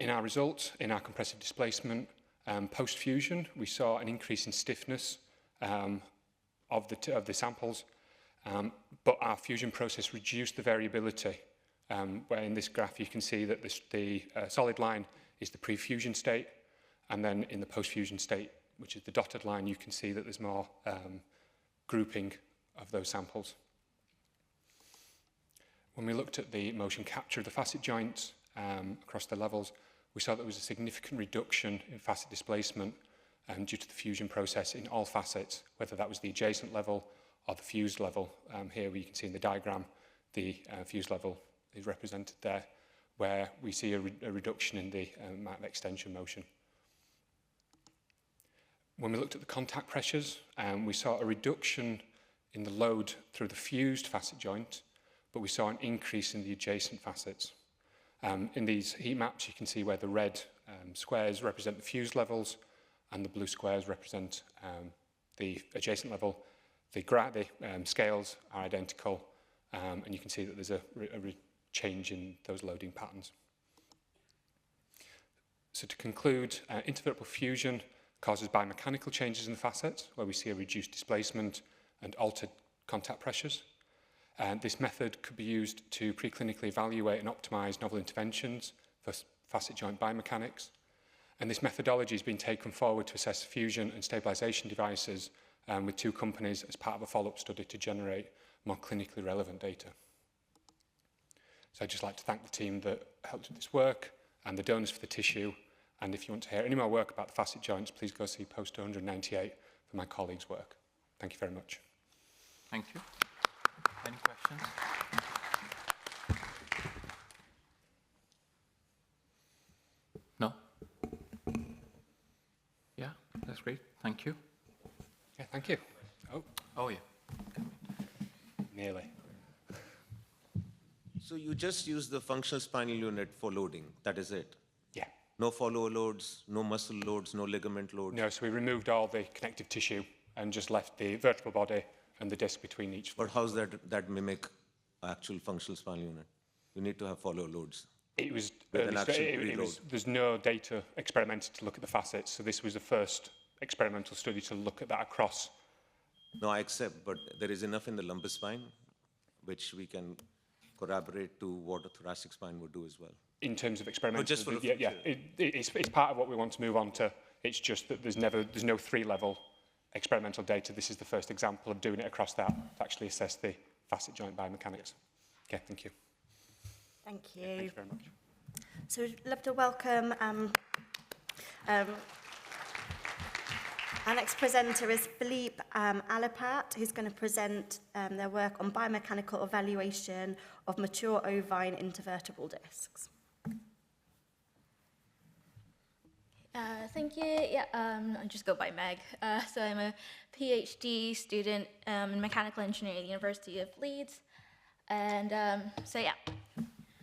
In our results, in our compressive displacement, post-fusion, we saw an increase in stiffness of the samples, but our fusion process reduced the variability, where in this graph you can see that the solid line is the pre-fusion state, and then in the post-fusion state, which is the dotted line, you can see that there's more grouping of those samples. When we looked at the motion capture of the facet joints across the levels, we saw that there was a significant reduction in facet displacement due to the fusion process in all facets, whether that was the adjacent level or the fused level. Here you can see in the diagram the fused level is represented there, where we see a reduction in the amount of extension motion. When we looked at the contact pressures, we saw a reduction in the load through the fused facet joint, but we saw an increase in the adjacent facets. In these heat maps, you can see where the red squares represent the fused levels and the blue squares represent the adjacent level. The scales are identical, and you can see that there's a change in those loading patterns. So to conclude, intervertebral fusion causes biomechanical changes in the facets, where we see a reduced displacement and altered contact pressures. This method could be used to preclinically evaluate and optimize novel interventions for facet joint biomechanics. And this methodology has been taken forward to assess fusion and stabilization devices with 2 companies as part of a follow-up study to generate more clinically relevant data. So I'd just like to thank the team that helped with this work and the donors for the tissue. And if you want to hear any more work about the facet joints, please go see poster 198 for my colleague's work. Thank you very much.
Thank you. Any questions? No? Yeah, that's great. Thank you.
Yeah, thank you.
Oh, yeah.
Nearly.
So you just use the functional spinal unit for loading, that is it?
Yeah.
No follow loads, no muscle loads, no ligament loads?
No, so we removed all the connective tissue and just left the vertebral body and the disc between each.
But how's that mimic actual functional spinal unit? You need to have follow loads.
It was,
there's
no data experimented to look at the facets, so this was the first experimental study to look at that across.
No, I accept, but there is enough in the lumbar spine which we can corroborate to what a thoracic spine would do as well.
In terms of experimental,
just for the future.
It's part of what we want to move on to. It's just that there's no 3-level experimental data. This is the first example of doing it across that to actually assess the facet joint biomechanics. Okay, thank you.
Thank you.
Thank you very much.
So we'd love to welcome our next presenter is Philippe Alapat, who's going to present their work on biomechanical evaluation of mature ovine intervertebral discs.
Thank you. Yeah, I just go by Meg. So I'm a PhD student in mechanical engineering at the University of Leeds. And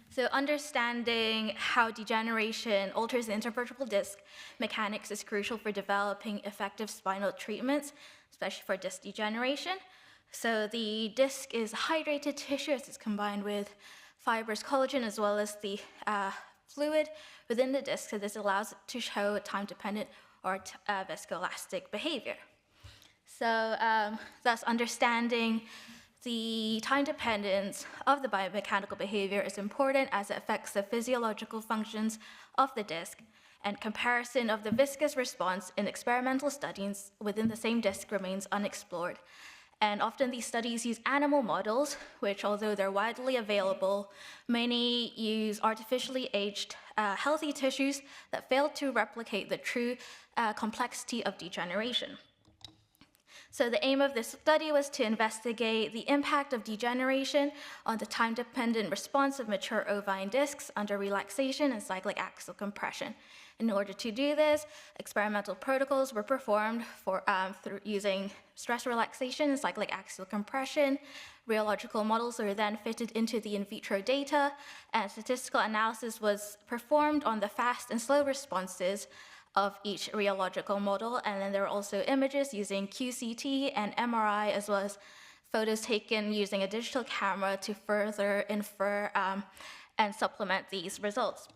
so understanding how degeneration alters the intervertebral disc mechanics is crucial for developing effective spinal treatments, especially for disc degeneration. So the disc is hydrated tissue as it's combined with fibrous collagen as well as the fluid within the disc, so this allows it to show time-dependent or viscoelastic behavior. So thus understanding the time dependence of the biomechanical behavior is important as it affects the physiological functions of the disc, and comparison of the viscous response in experimental studies within the same disc remains unexplored. And often these studies use animal models, which, although they're widely available, many use artificially aged healthy tissues that fail to replicate the true complexity of degeneration. So the aim of this study was to investigate the impact of degeneration on the time-dependent response of mature ovine discs under relaxation and cyclic axial compression. In order to do this, experimental protocols were performed through using stress relaxation and cyclic axial compression. Rheological models were then fitted into the in vitro data, and statistical analysis was performed on the fast and slow responses of each rheological model. And then there are also images using QCT and MRI, as well as photos taken using a digital camera to further infer and supplement these results.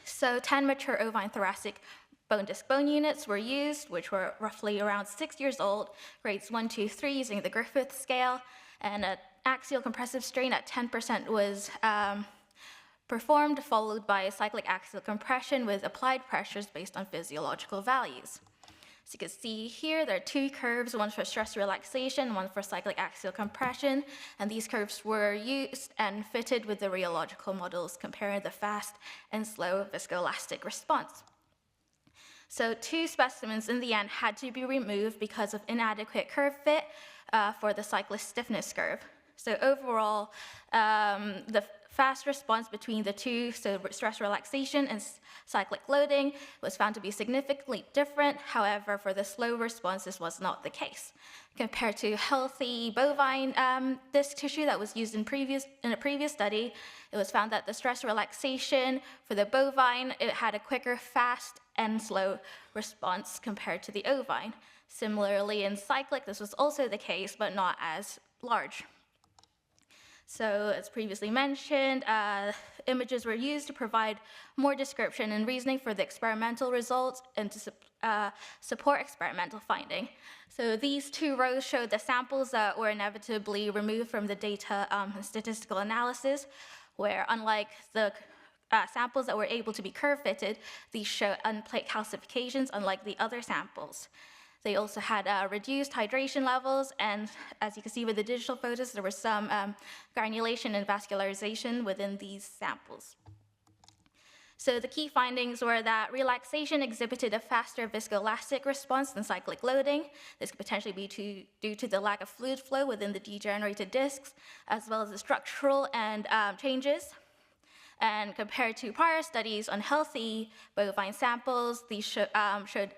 So 10 mature ovine thoracic bone disc bone units were used, which were roughly around 6 years old, grades 1, 2, 3 using the Griffith scale, and an axial compressive strain at 10% was performed, followed by a cyclic axial compression with applied pressures based on physiological values. So you can see here, there are two curves, one for stress relaxation, one for cyclic axial compression, and these curves were used and fitted with the rheological models, comparing the fast and slow viscoelastic response. So 2 specimens in the end had to be removed because of inadequate curve fit for the cyclic stiffness curve. So overall, the fast response between the two, so stress relaxation and cyclic loading, was found to be significantly different. However, for the slow response, this was not the case. Compared to healthy bovine disc tissue that was used in a previous study, it was found that the stress relaxation for the bovine, it had a quicker fast and slow response compared to the ovine. Similarly, in cyclic, this was also the case, but not as large. So, as previously mentioned, images were used to provide more description and reasoning for the experimental results and to support experimental finding. So these 2 rows show the samples that were inevitably removed from the data statistical analysis, where unlike the samples that were able to be curve fitted, these show unplate calcifications unlike the other samples. They also had reduced hydration levels, and as you can see with the digital photos, there was some granulation and vascularization within these samples. So the key findings were that relaxation exhibited a faster viscoelastic response than cyclic loading. This could potentially be due to the lack of fluid flow within the degenerated discs, as well as the structural and changes. And compared to prior studies on healthy bovine samples, these showed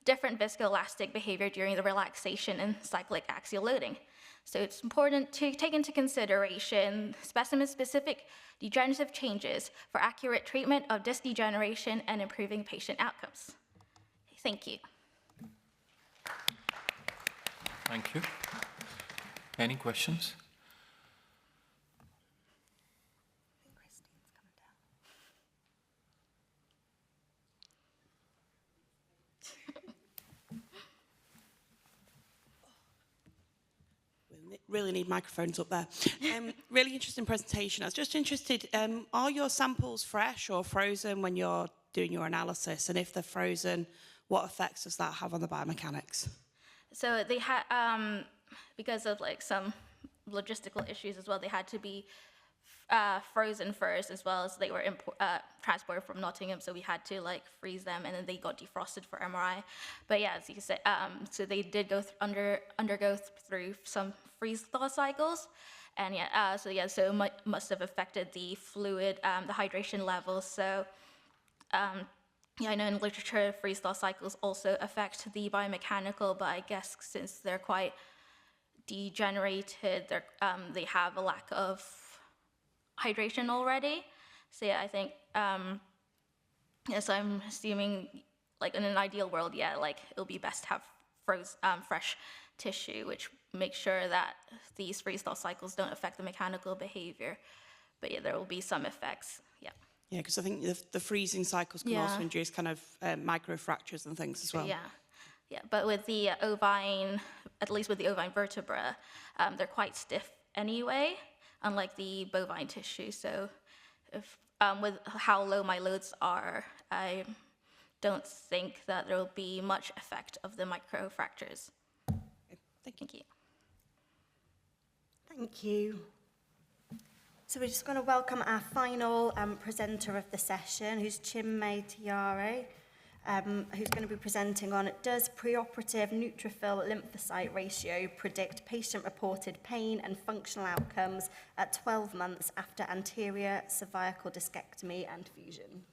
different viscoelastic behavior during the relaxation and cyclic axial loading. So it's important to take into consideration specimen-specific degenerative changes for accurate treatment of disc degeneration and improving patient outcomes. Thank you.
Thank you. Any questions?
Really need microphones up there. Really interesting presentation. I was just interested, are your samples fresh or frozen when you're doing your analysis? And if they're frozen, what effects does that have on the biomechanics?
So they had, because of like some logistical issues as well, they had to be frozen first, as well as they were transported from Nottingham, so we had to like freeze them, and then they got defrosted for MRI. But yeah, as you said, so they did go undergo through some freeze-thaw cycles, and yeah, so it must have affected the fluid, the hydration levels. So yeah, I know in literature freeze-thaw cycles also affect the biomechanical, but I guess since they're quite degenerated, they have a lack of hydration already. So yeah, I think, so I'm assuming, like in an ideal world, yeah, like it'll be best to have fresh tissue, which makes sure that these freeze-thaw cycles don't affect the mechanical behavior. But yeah, there will be some effects, yeah.
Yeah, because I think the freezing cycles can also induce kind of microfractures and things as well.
Yeah, but with the ovine, at least with the ovine vertebra, they're quite stiff anyway, unlike the bovine tissue. So if, with how low my loads are, I don't think that there will be much effect of the microfractures. Thank you.
Thank you. So we're just going to welcome our final presenter of the session, who's Chinmay Tiare, who's going to be presenting on, does preoperative neutrophil lymphocyte ratio predict patient-reported pain and functional outcomes at 12 months after anterior cervical discectomy and fusion?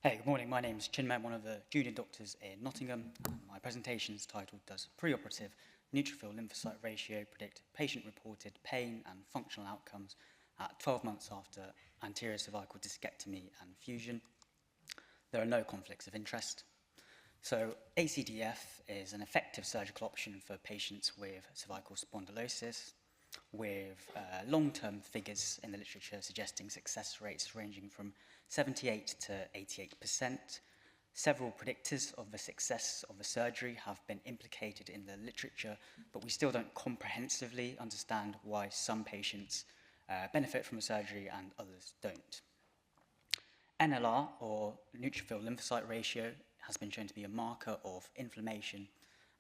Hey, good morning. My name is Chinmay. I'm one of the junior doctors in Nottingham. My presentation is titled, Does preoperative neutrophil lymphocyte ratio predict patient-reported pain and functional outcomes at 12 months after anterior cervical discectomy and fusion. There are no conflicts of interest. So ACDF is an effective surgical option for patients with cervical spondylosis, with long-term figures in the literature suggesting success rates ranging from 78 to 88%. Several predictors of the success of the surgery have been implicated in the literature, but we still don't comprehensively understand why some patients benefit from the surgery and others don't. NLR, or neutrophil lymphocyte ratio, has been shown to be a marker of inflammation,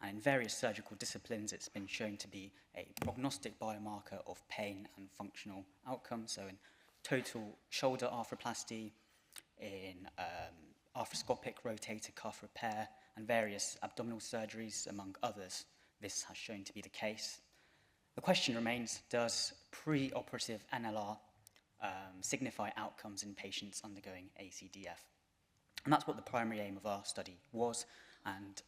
and in various surgical disciplines it's been shown to be a prognostic biomarker of pain and functional outcomes. So in total shoulder arthroplasty, in arthroscopic rotator cuff repair, and various abdominal surgeries, among others, this has shown to be the case. The question remains, does pre-operative NLR signify outcomes in patients undergoing ACDF? And that's what the primary aim of our study was, and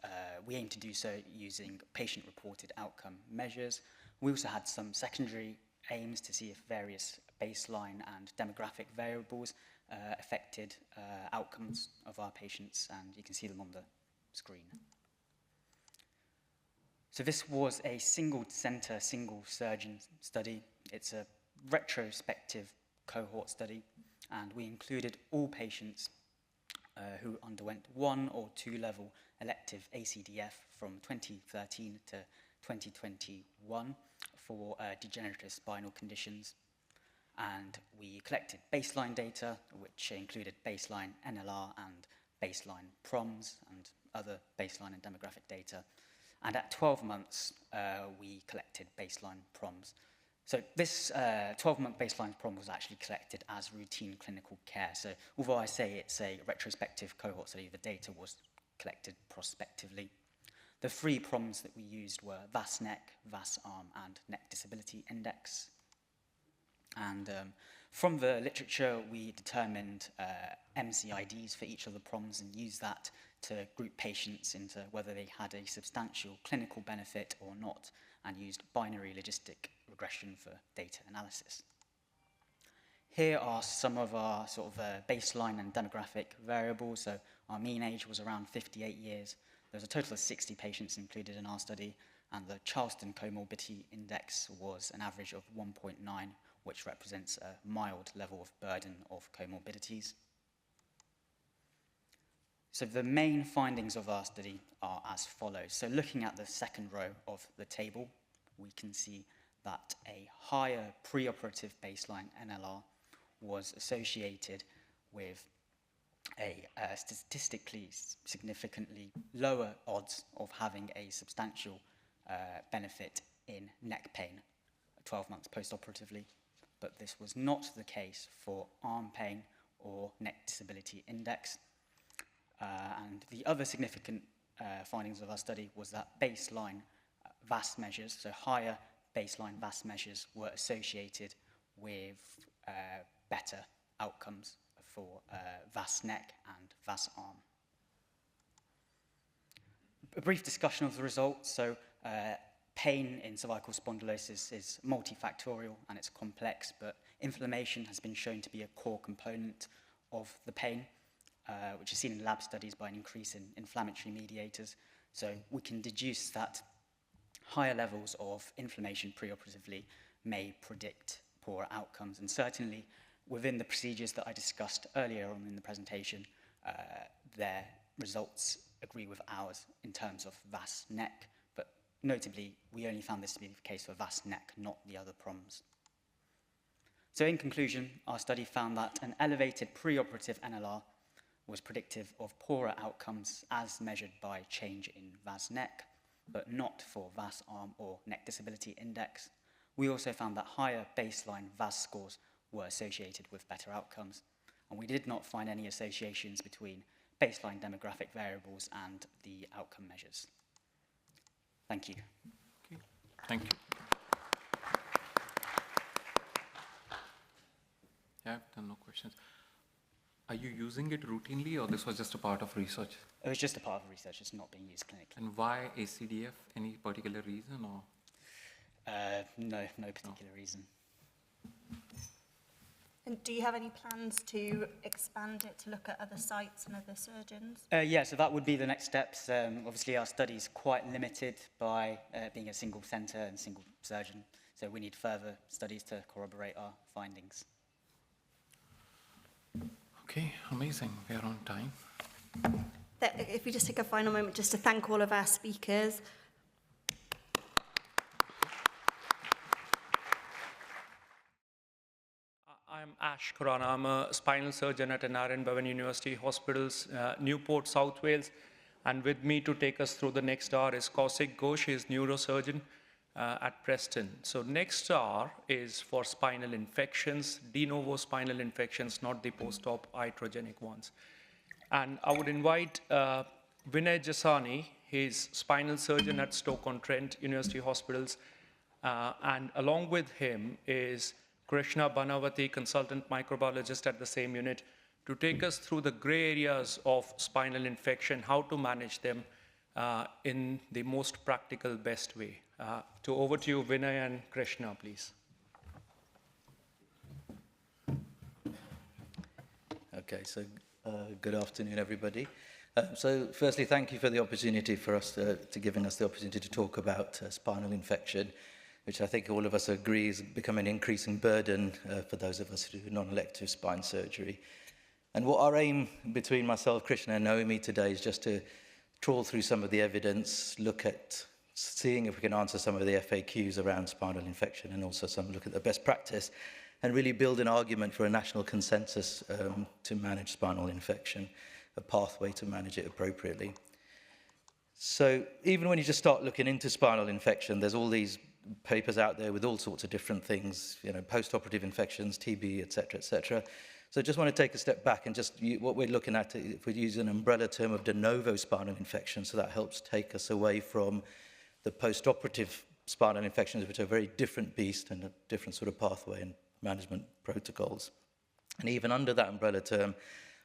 we aim to do so using patient-reported outcome measures. We also had some secondary aims to see if various baseline and demographic variables affected outcomes of our patients, and you can see them on the screen. So this was a single-center, single-surgeon study. It's a retrospective cohort study, and we included all patients who underwent 1 or 2 level elective ACDF from 2013 to 2021 for degenerative spinal conditions. And we collected baseline data, which included baseline NLR and baseline PROMs and other baseline and demographic data. And at 12 months, we collected baseline PROMs. So this 12-month baseline PROM was actually collected as routine clinical care. So although I say it's a retrospective cohort study, the data was collected prospectively. The 3 PROMs that we used were VAS neck, VAS arm, and neck disability index. And from the literature, we determined MCIDs for each of the PROMs and used that to group patients into whether they had a substantial clinical benefit or not, and used binary logistic regression for data analysis. Here are some of our sort of baseline and demographic variables. So our mean age was around 58 years. There was a total of 60 patients included in our study, and the Charleston Comorbidity Index was an average of 1.9, which represents a mild level of burden of comorbidities. So the main findings of our study are as follows. So looking at the second row of the table, we can see that a higher preoperative baseline NLR was associated with a statistically significantly lower odds of having a substantial benefit in neck pain 12 months postoperatively. But this was not the case for arm pain or neck disability index. And the other significant findings of our study was that baseline VAS measures, so higher baseline VAS measures, were associated with better outcomes for VAS neck and VAS arm. A brief discussion of the results. So pain in cervical spondylosis is multifactorial and it's complex, but inflammation has been shown to be a core component of the pain, which is seen in lab studies by an increase in inflammatory mediators. So we can deduce that higher levels of inflammation preoperatively may predict poorer outcomes. And certainly within the procedures that I discussed earlier on in the presentation, their results agree with ours in terms of VAS neck. But notably, we only found this to be the case for VAS neck, not the other PROMs. So in conclusion, our study found that an elevated preoperative NLR was predictive of poorer outcomes as measured by change in VAS neck, but not for VAS arm or neck disability index. We also found that higher baseline VAS scores were associated with better outcomes, and we did not find any associations between baseline demographic variables and the outcome measures. Thank you.
Okay. Thank you. Yeah, then no questions. Are you using it routinely, or this was just a part of research?
It was just a part of research. It's not being used clinically.
And why ACDF? Any particular reason, or?
No particular reason.
And do you have any plans to expand it to look at other sites and other surgeons?
Yeah, so that would be the next steps. Obviously, our study is quite limited by being a single centre and single surgeon, so we need further studies to corroborate our findings.
Okay, amazing. We are on time.
If we just take a final moment just to thank all of our speakers.
I'm Ash Khurana. I'm a spinal surgeon at Narayan Bhavan University Hospitals, Newport, South Wales. And with me to take us through the next hour is Kaushik Ghosh, he's neurosurgeon at Preston. So next hour is for spinal infections, de novo spinal infections, not the post-op iatrogenic ones. And I would invite Vinay Jasani, he's spinal surgeon at Stoke-on-Trent University Hospitals. And along with him is Krishna Banavati, consultant microbiologist at the same unit, to take us through the gray areas of spinal infection, how to manage them in the most practical, best way. Over to you, Vinay and Krishna, please.
Okay, so good afternoon, everybody. So firstly, thank you for the opportunity for us to giving us the opportunity to talk about spinal infection, which I think all of us agree is becoming an increasing burden for those of us who do non-elective spine surgery. And what our aim between myself, Krishna and Naomi today is just to trawl through some of the evidence, look at seeing if we can answer some of the FAQs around spinal infection and also some look at the best practice and really build an argument for a national consensus to manage spinal infection, a pathway to manage it appropriately. So even when you just start looking into spinal infection, there's all these papers out there with all sorts of different things, you know, post-operative infections, TB, et cetera, So I just want to take a step back and just, what we're looking at, if we use an umbrella term of de novo spinal infection, so that helps take us away from the post-operative spinal infections, which are a very different beast and a different sort of pathway and management protocols. And even under that umbrella term,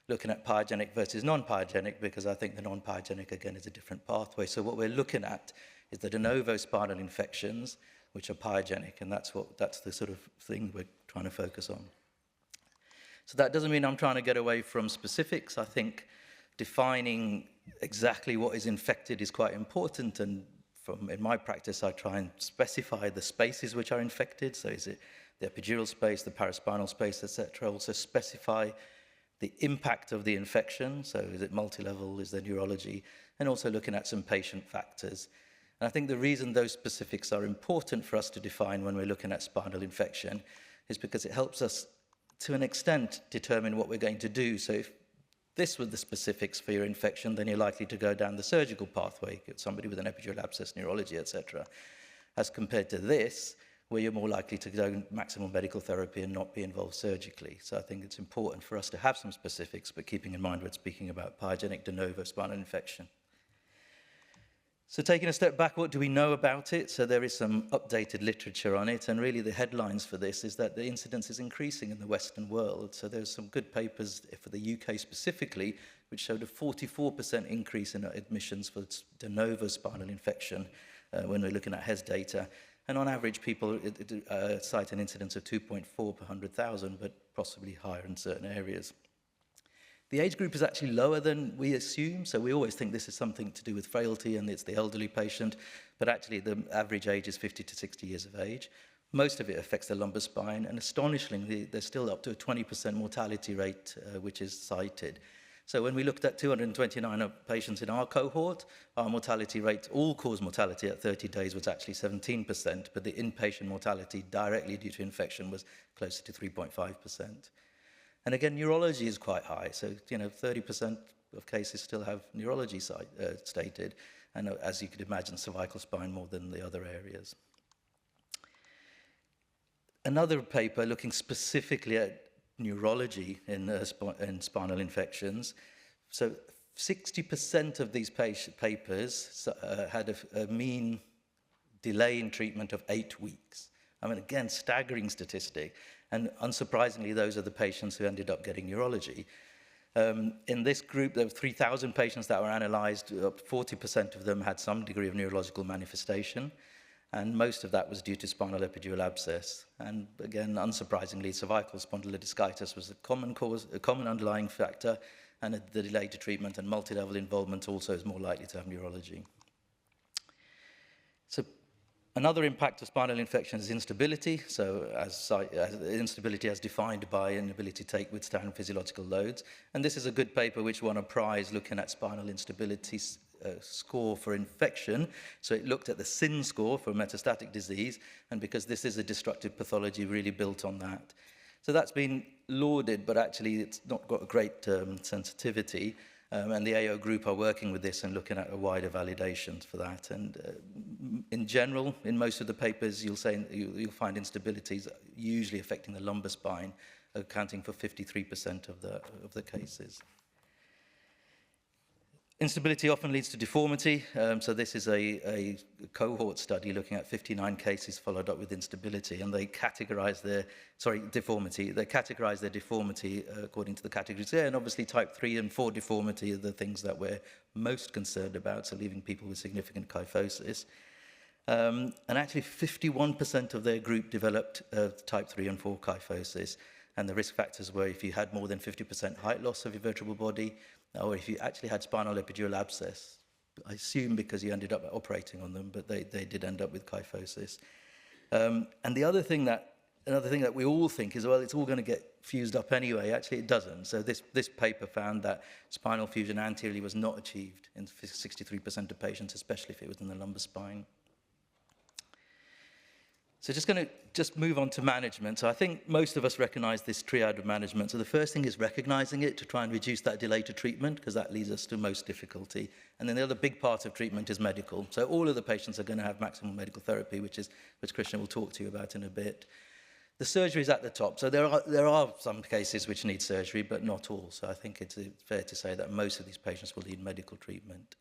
looking at pyogenic versus non-pyogenic, because I think the non-pyogenic, again, is a different pathway. So what we're looking at is the de novo spinal infections, which are pyogenic, and that's the sort of thing we're trying to focus on. So that doesn't mean I'm trying to get away from specifics. I think defining exactly what is infected is quite important, and in my practice, I try and specify the spaces which are infected. So is it the epidural space, the paraspinal space, etc. Also specify the impact of the infection. So is it multi-level, is there neurology? And also looking at some patient factors. And I think the reason those specifics are important for us to define when we're looking at spinal infection is because it helps us, to an extent, determine what we're going to do. So if this were the specifics for your infection, then you're likely to go down the surgical pathway, get somebody with an epidural abscess, neurology, etc. As compared to this, where you're more likely to go maximal medical therapy and not be involved surgically. So I think it's important for us to have some specifics, but keeping in mind we're speaking about pyogenic de novo spinal infection. So taking a step back, what do we know about it? So there is some updated literature on it, and really the headlines for this is that the incidence is increasing in the Western world. So there's some good papers for the UK specifically, which showed a 44% increase in admissions for de novo spinal infection when we're looking at HES data. And on average, people cite an incidence of 2.4 per 100,000, but possibly higher in certain areas. The age group is actually lower than we assume, so we always think this is something to do with frailty and it's the elderly patient, but actually the average age is 50 to 60 years of age. Most of it affects the lumbar spine, and astonishingly, there's still up to a 20% mortality rate, which is cited. So when we looked at 229 patients in our cohort, our mortality rate, all-cause mortality at 30 days was actually 17%, but the inpatient mortality directly due to infection was closer to 3.5%. And again, neurology is quite high. So, 30% of cases still have neurology stated. And as you could imagine, cervical spine more than the other areas. Another paper looking specifically at neurology in spinal infections. So 60% of these papers had a mean delay in treatment of 8 weeks. I mean, again, staggering statistic. And unsurprisingly, those are the patients who ended up getting neurology. In this group, there were 3,000 patients that were analyzed. 40% of them had some degree of neurological manifestation. And most of that was due to spinal epidural abscess. And again, unsurprisingly, cervical spondylodiscitis was a common cause, a common underlying factor, and the delay to treatment and multi-level involvement also is more likely to have neurology. So another impact of spinal infection is instability. So as instability as defined by inability to withstand physiological loads. And this is a good paper which won a prize looking at spinal instability score for infection. So it looked at the SIN score for metastatic disease, and because this is a destructive pathology, really built on that. So that's been lauded, but actually it's not got a great sensitivity. And the AO group are working with this and looking at a wider validation for that. And in general, in most of the papers, you'll find instabilities usually affecting the lumbar spine, accounting for 53% of the cases. Instability often leads to deformity. So this is a cohort study looking at 59 cases followed up with instability, and they categorize their, deformity. They categorize their deformity according to the categories there, and obviously type 3 and 4 deformity are the things that we're most concerned about, so leaving people with significant kyphosis. And actually 51% of their group developed type 3 and 4 kyphosis, and the risk factors were if you had more than 50% height loss of your vertebral body, or if you actually had spinal epidural abscess. I assume because you ended up operating on them, but they did end up with kyphosis. And another thing that we all think is, well, it's all going to get fused up anyway. Actually, it doesn't. So this paper found that spinal fusion anteriorly was not achieved in 63% of patients, especially if it was in the lumbar spine. So just going to move on to management. So I think most of us recognize this triad of management. So the first thing is recognizing it to try and reduce that delay to treatment, because that leads us to most difficulty. And then the other big part of treatment is medical. So all of the patients are going to have maximal medical therapy, which Krishna will talk to you about in a bit. The surgery is at the top. So there are some cases which need surgery, but not all. So I think it's fair to say that most of these patients will need medical treatment.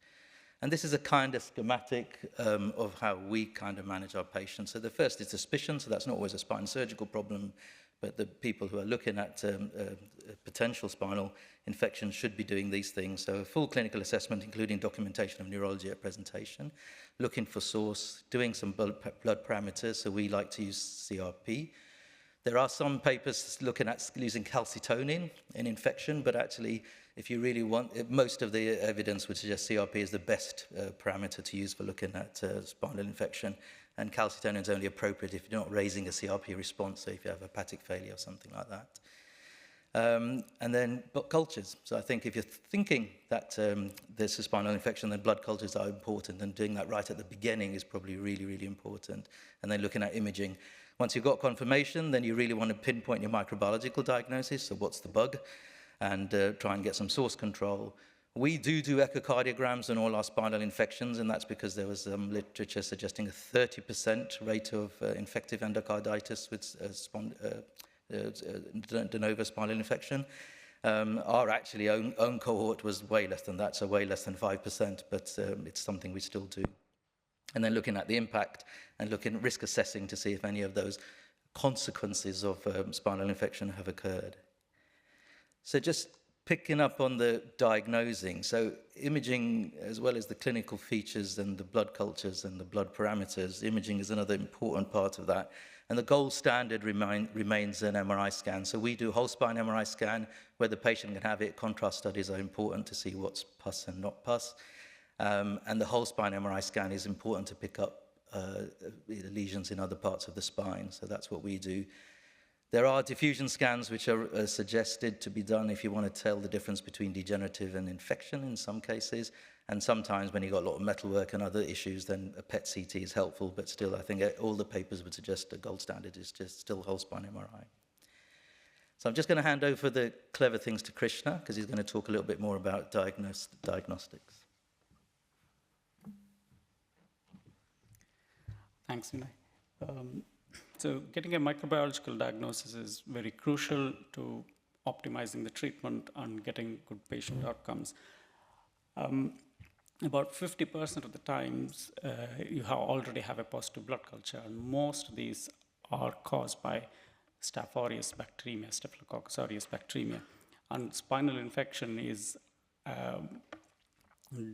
And this is a kind of schematic of how we kind of manage our patients. So the first is suspicion, so that's not always a spine surgical problem, but the people who are looking at potential spinal infection should be doing these things. So a full clinical assessment, including documentation of neurology at presentation, looking for source, doing some blood parameters, so we like to use CRP. There are some papers looking at using calcitonin in infection, but actually, if you really want, most of the evidence would suggest CRP is the best parameter to use for looking at spinal infection. And calcitonin is only appropriate if you're not raising a CRP response, so if you have hepatic failure or something like that. And then blood cultures. So I think if you're thinking that there's a spinal infection, then blood cultures are important, and doing that right at the beginning is probably really, really important. And then looking at imaging. Once you've got confirmation, then you really want to pinpoint your microbiological diagnosis, so what's the bug, and try and get some source control. We do echocardiograms on all our spinal infections, and that's because there was literature suggesting a 30% rate of infective endocarditis with de novo spinal infection. Our actually own cohort was way less than that, so way less than 5%, but it's something we still do. And then looking at the impact and looking at risk assessing to see if any of those consequences of spinal infection have occurred. So just picking up on the diagnosing, so imaging as well as the clinical features and the blood cultures and the blood parameters, imaging is another important part of that. And the gold standard remains an MRI scan. So we do whole spine MRI scan where the patient can have it. Contrast studies are important to see what's pus and not pus. And the whole spine MRI scan is important to pick up lesions in other parts of the spine. So that's what we do. There are diffusion scans which are suggested to be done if you want to tell the difference between degenerative and infection in some cases. And sometimes when you've got a lot of metalwork and other issues, then a PET CT is helpful. But still, I think all the papers would suggest the gold standard is just still whole spine MRI. So I'm just going to hand over the clever things to Krishna, because he's going to talk a little bit more about diagnostics.
Thanks, Vinay. So getting a microbiological diagnosis is very crucial to optimizing the treatment and getting good patient outcomes. About 50% of the times, you already have a positive blood culture, and most of these are caused by Staph aureus bacteremia, Staphylococcus aureus bacteremia. And spinal infection is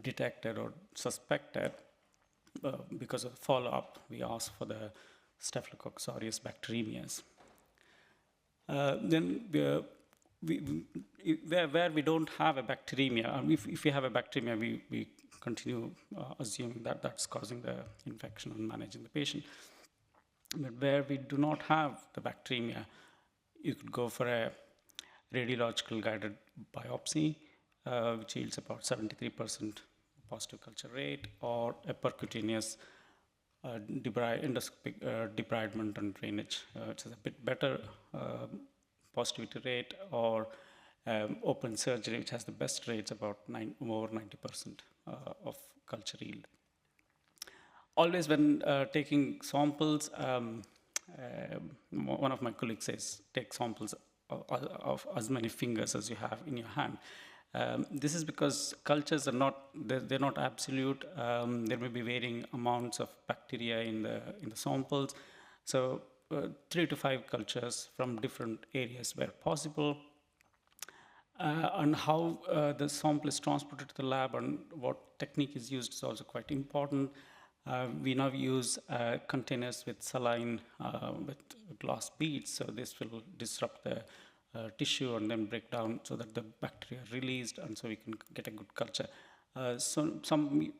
detected or suspected because of the follow-up, we ask for the Staphylococcus aureus bacteremias. Then where we don't have a bacteremia, if we have a bacteremia, we continue assuming that that's causing the infection and managing the patient. But where we do not have the bacteremia, you could go for a radiological guided biopsy, which yields about 73% positive culture rate, or a percutaneous endoscopic debridement and drainage, which is a bit better positivity rate, or open surgery, which has the best rates, about over 90% of culture yield. Always when taking samples, one of my colleagues says, take samples of as many fingers as you have in your hand. This is because cultures are not, they're not absolute. There may be varying amounts of bacteria in the samples. So 3 to 5 cultures from different areas where possible. And how the sample is transported to the lab and what technique is used is also quite important. We now use containers with saline with glass beads, so this will disrupt the tissue and then break down so that the bacteria are released, and so we can get a good culture. So some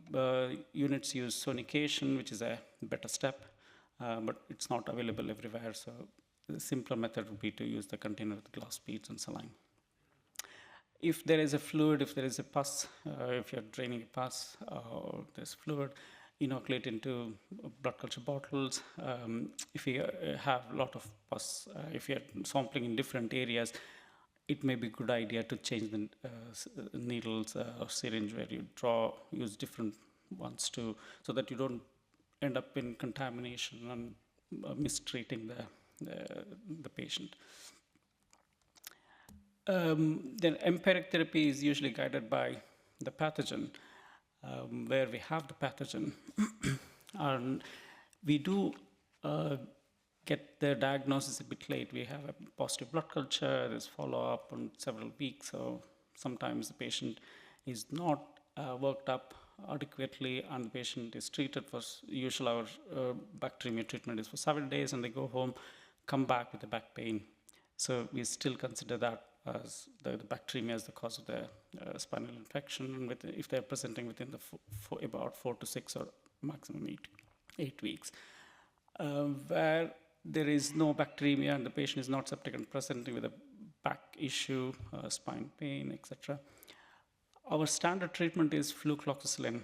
units use sonication, which is a better step, but it's not available everywhere. So the simpler method would be to use the container with glass beads and saline. If there is a fluid, if there is a pus, if you're draining a pus or there's fluid, inoculate into blood culture bottles. If you have a lot of pus, if you're sampling in different areas, it may be a good idea to change the needles or syringe where you use different ones so that you don't end up in contamination and mistreating the patient. Then empiric therapy is usually guided by the pathogen. Where we have the pathogen, and we do get the diagnosis a bit late. We have a positive blood culture, there's follow-up on several weeks, so sometimes the patient is not worked up adequately, and the patient is treated for, usually our bacteremia treatment is for 7 days, and they go home, come back with the back pain. So we still consider that as the bacteremia as the cause of the spinal infection, if they're presenting within about 4 to 6 or maximum 8 weeks. Where there is no bacteremia and the patient is not septic and presenting with a back issue, spine pain, etc., our standard treatment is flucloxacillin.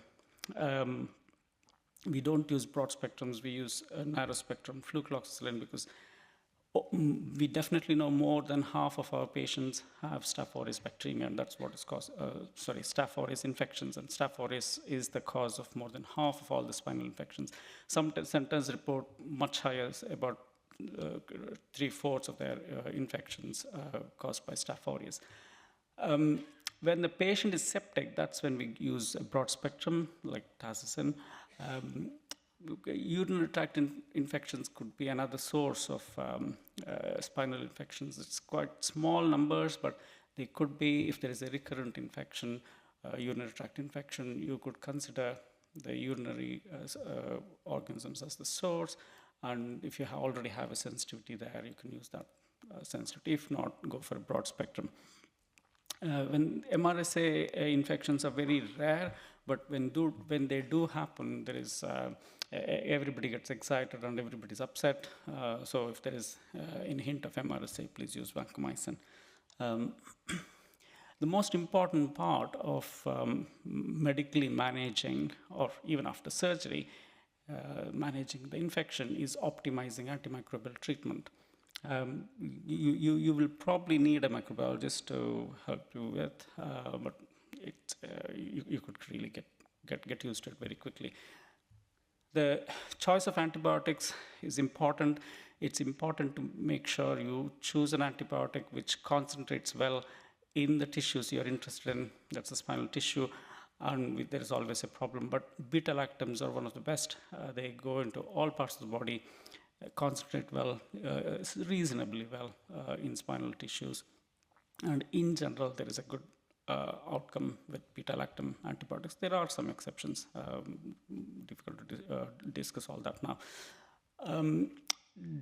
We don't use broad spectrums, we use a narrow spectrum flucloxacillin because we definitely know more than half of our patients have Staph aureus bacteremia, and that's what is caused, Staph aureus infections, and Staph aureus is the cause of more than half of all the spinal infections. Some centers report much higher, about 3/4 of their infections caused by Staph aureus. When the patient is septic, that's when we use a broad spectrum like tazocin. Urinary tract infections could be another source of spinal infections. It's quite small numbers, but they could be, if there is a recurrent infection, urinary tract infection, you could consider the urinary organisms as the source. And if you already have a sensitivity there, you can use that sensitivity. If not, go for a broad spectrum. When MRSA infections are very rare, but when they do happen, there is everybody gets excited and everybody's upset. So if there is any hint of MRSA, please use vancomycin. The most important part of medically managing, or even after surgery, managing the infection is optimizing antimicrobial treatment. You will probably need a microbiologist to help you with, but you could really get used to it very quickly. The choice of antibiotics is important. It's important to make sure you choose an antibiotic which concentrates well in the tissues you're interested in. That's the spinal tissue, and there is always a problem. But beta-lactams are one of the best. They go into all parts of the body, concentrate well, reasonably well in spinal tissues. And in general, there is a good outcome with beta-lactam antibiotics. There are some exceptions. Difficult to discuss all that now.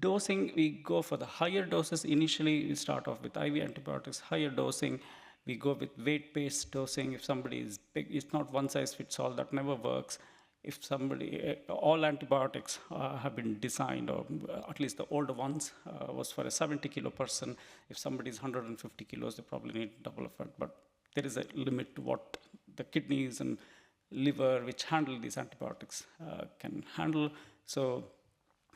Dosing, we go for the higher doses. Initially, we start off with IV antibiotics, higher dosing. We go with weight-based dosing. If somebody is big, it's not one size fits all. That never works. If somebody, all antibiotics have been designed, or at least the older ones, was for a 70-kilo person. If somebody is 150 kilos, they probably need double of it. But there is a limit to what the kidneys and liver, which handle these antibiotics, can handle. So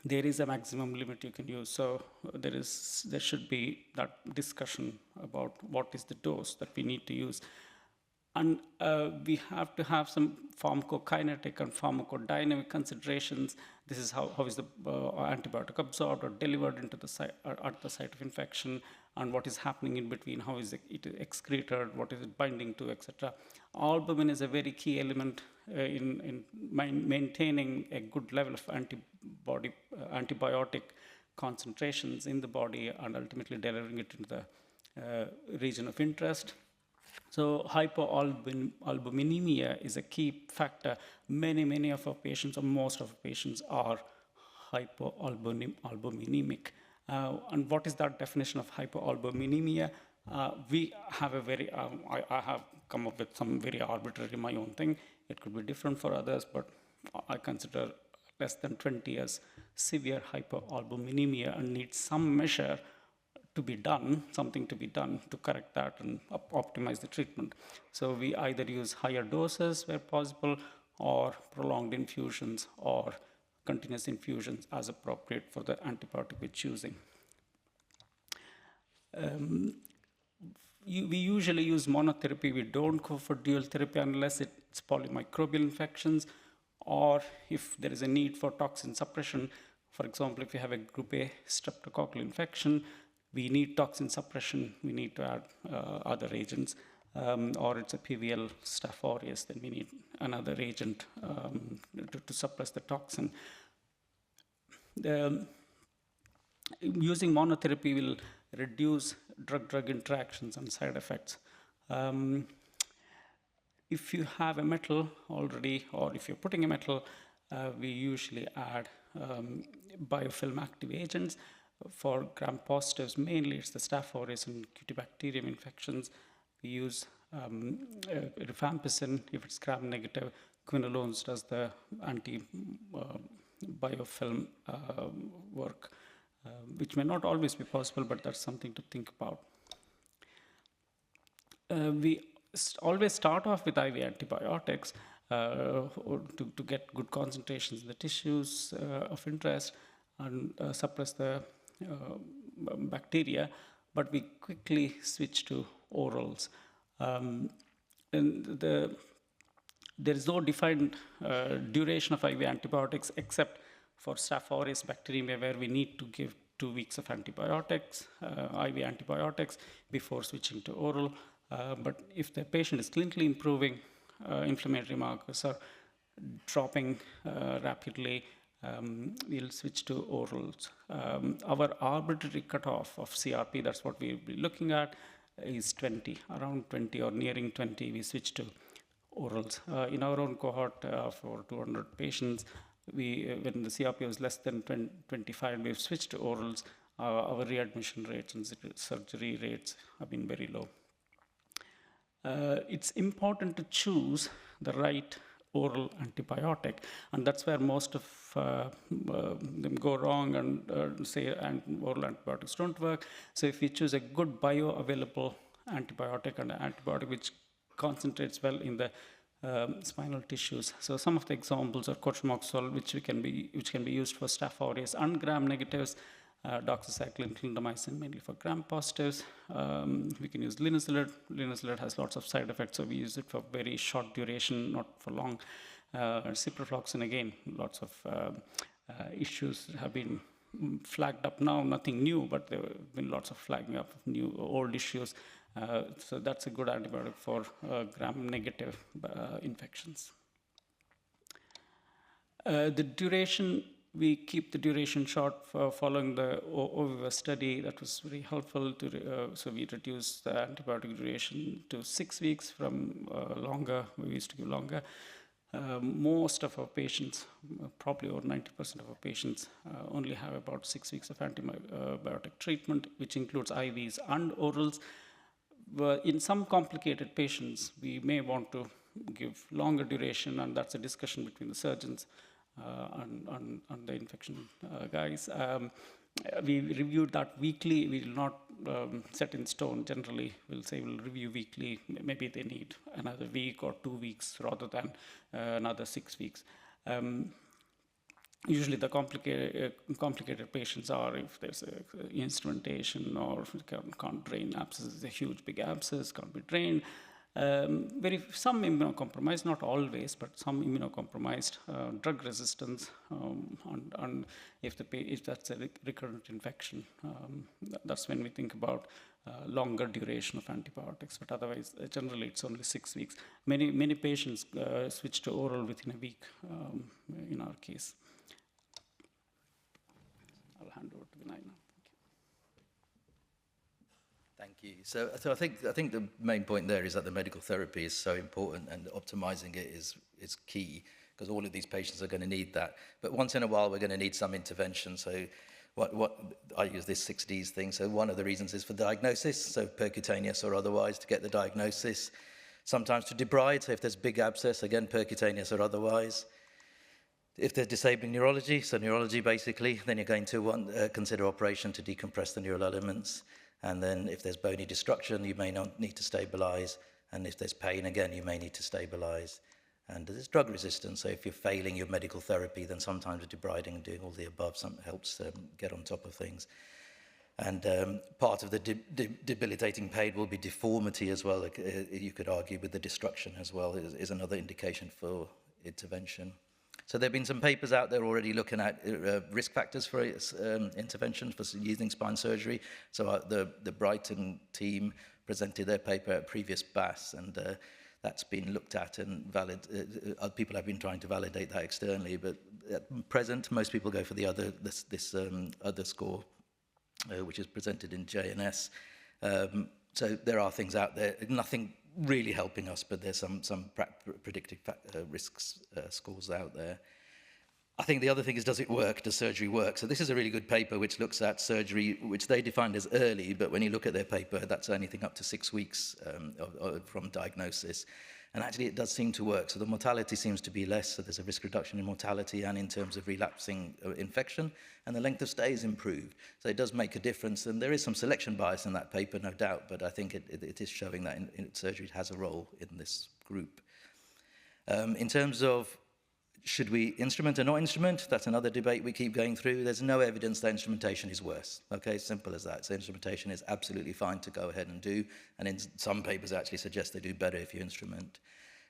there is a maximum limit you can use. So there should be that discussion about what is the dose that we need to use. And we have to have some pharmacokinetic and pharmacodynamic considerations. This is how is the antibiotic absorbed or delivered into the site, at the site of infection, and what is happening in between, how is it excreted, what is it binding to, etc. Albumin is a very key element in maintaining a good level of antibiotic concentrations in the body and ultimately delivering it into the region of interest. So hypoalbuminemia is a key factor. Many of our patients, or most of our patients, are hypoalbuminemic. And what is that definition of hypoalbuminemia? We have a very, I have come up with some very arbitrary, my own thing. It could be different for others, but I consider less than 20 as severe hypoalbuminemia and need some measure to be done, something to be done to correct that and optimize the treatment. So we either use higher doses where possible, or prolonged infusions, or continuous infusions as appropriate for the antibiotic we're choosing. We usually use monotherapy. We don't go for dual therapy unless it's polymicrobial infections, or if there is a need for toxin suppression. For example, if you have a group A streptococcal infection, we need toxin suppression, we need to add other agents, or it's a PVL Staph aureus, then we need another agent to suppress the toxin. Using monotherapy will reduce drug-drug interactions and side effects. If you have a metal already, or if you're putting a metal, we usually add biofilm active agents. For gram-positives, mainly it's the Staph aureus and Cutibacterium infections. We use rifampicin if it's gram-negative. Quinolones does the anti-biofilm work, which may not always be possible, but that's something to think about. We always start off with IV antibiotics to get good concentrations in the tissues of interest and suppress the bacteria, but we quickly switch to orals. There is no defined duration of IV antibiotics except for Staph aureus bacteremia, where we need to give 2 weeks of antibiotics, IV antibiotics, before switching to oral. But if the patient is clinically improving, inflammatory markers are dropping rapidly, we'll switch to orals. Our arbitrary cutoff of CRP, that's what we'll be looking at, is 20. Around 20 or nearing 20, we switch to orals. In our own cohort for 200 patients, when the CRP was less than 25, we've switched to orals. Our readmission rates and surgery rates have been very low. It's important to choose the right oral antibiotic, and that's where most of them go wrong and say oral antibiotics don't work. So if you choose a good bioavailable antibiotic, and an antibiotic which concentrates well in the spinal tissues. So some of the examples are cotrimoxazole, which can be used for Staph aureus and gram-negatives, doxycycline, clindamycin, mainly for gram-positives. We can use linezolid. Linezolid has lots of side effects, so we use it for very short duration, not for long. Ciprofloxacin, again, lots of issues have been flagged up now, nothing new, but there have been lots of flagging up of new, old issues. So that's a good antibiotic for gram-negative infections. The duration we keep the duration short for following the OVIVA study. That was very helpful. So we reduced the antibiotic duration to 6 weeks from longer. We used to give longer. Most of our patients, probably over 90% of our patients, only have about 6 weeks of antibiotic treatment, which includes IVs and orals. But in some complicated patients, we may want to give longer duration, and that's a discussion between the surgeons and the infection guys. We reviewed that weekly. We will not set in stone. Generally, we'll say we'll review weekly. Maybe they need another week or 2 weeks rather than another 6 weeks. Usually the complicated patients are if there's instrumentation or can't drain abscess, a huge big abscess, can't be drained. Some immunocompromised, not always, but some immunocompromised, drug resistance, and if that's a recurrent infection, that's when we think about longer duration of antibiotics. But otherwise, generally, it's only 6 weeks. Many patients switch to oral within a week. In our case, I'll hand over to Vinay now.
Thank you. So I think the main point there is that the medical therapy is so important, and optimizing it is key, because all of these patients are going to need that. But once in a while, we're going to need some intervention. So what I use this 6Ds thing. So one of the reasons is for diagnosis, so percutaneous or otherwise, to get the diagnosis. Sometimes to debride, so if there's big abscess, again, percutaneous or otherwise. If there's disabling neurology, so neurology basically, then you're going to consider operation to decompress the neural elements. And then if there's bony destruction, you may not need to stabilize. And if there's pain, again, you may need to stabilize. And there's drug resistance. So if you're failing your medical therapy, then sometimes debriding and doing all the above helps get on top of things. And part of the debilitating pain will be deformity as well. Like, you could argue with the destruction as well is another indication for intervention. So there have been some papers out there already looking at risk factors for intervention for using spine surgery. So the Brighton team presented their paper at previous BAS, and that's been looked at and people have been trying to validate that externally. But at present, most people go for the other score, which is presented in JNS. So there are things out there, nothing really helping us, but there's some predictive risks scores out there. I think the other thing is, does it work? Does surgery work? So this is a really good paper which looks at surgery, which they defined as early, but when you look at their paper, that's anything up to 6 weeks from diagnosis. And actually it does seem to work. So the mortality seems to be less, so there's a risk reduction in mortality and in terms of relapsing infection, and the length of stay is improved. So it does make a difference, and there is some selection bias in that paper, no doubt, but I think it is showing that in surgery has a role in this group. In terms of should we instrument or not instrument, that's another debate we keep going through. There's no evidence that instrumentation is worse. Okay, simple as that. So instrumentation is absolutely fine to go ahead and do, and in some papers actually suggest they do better if you instrument.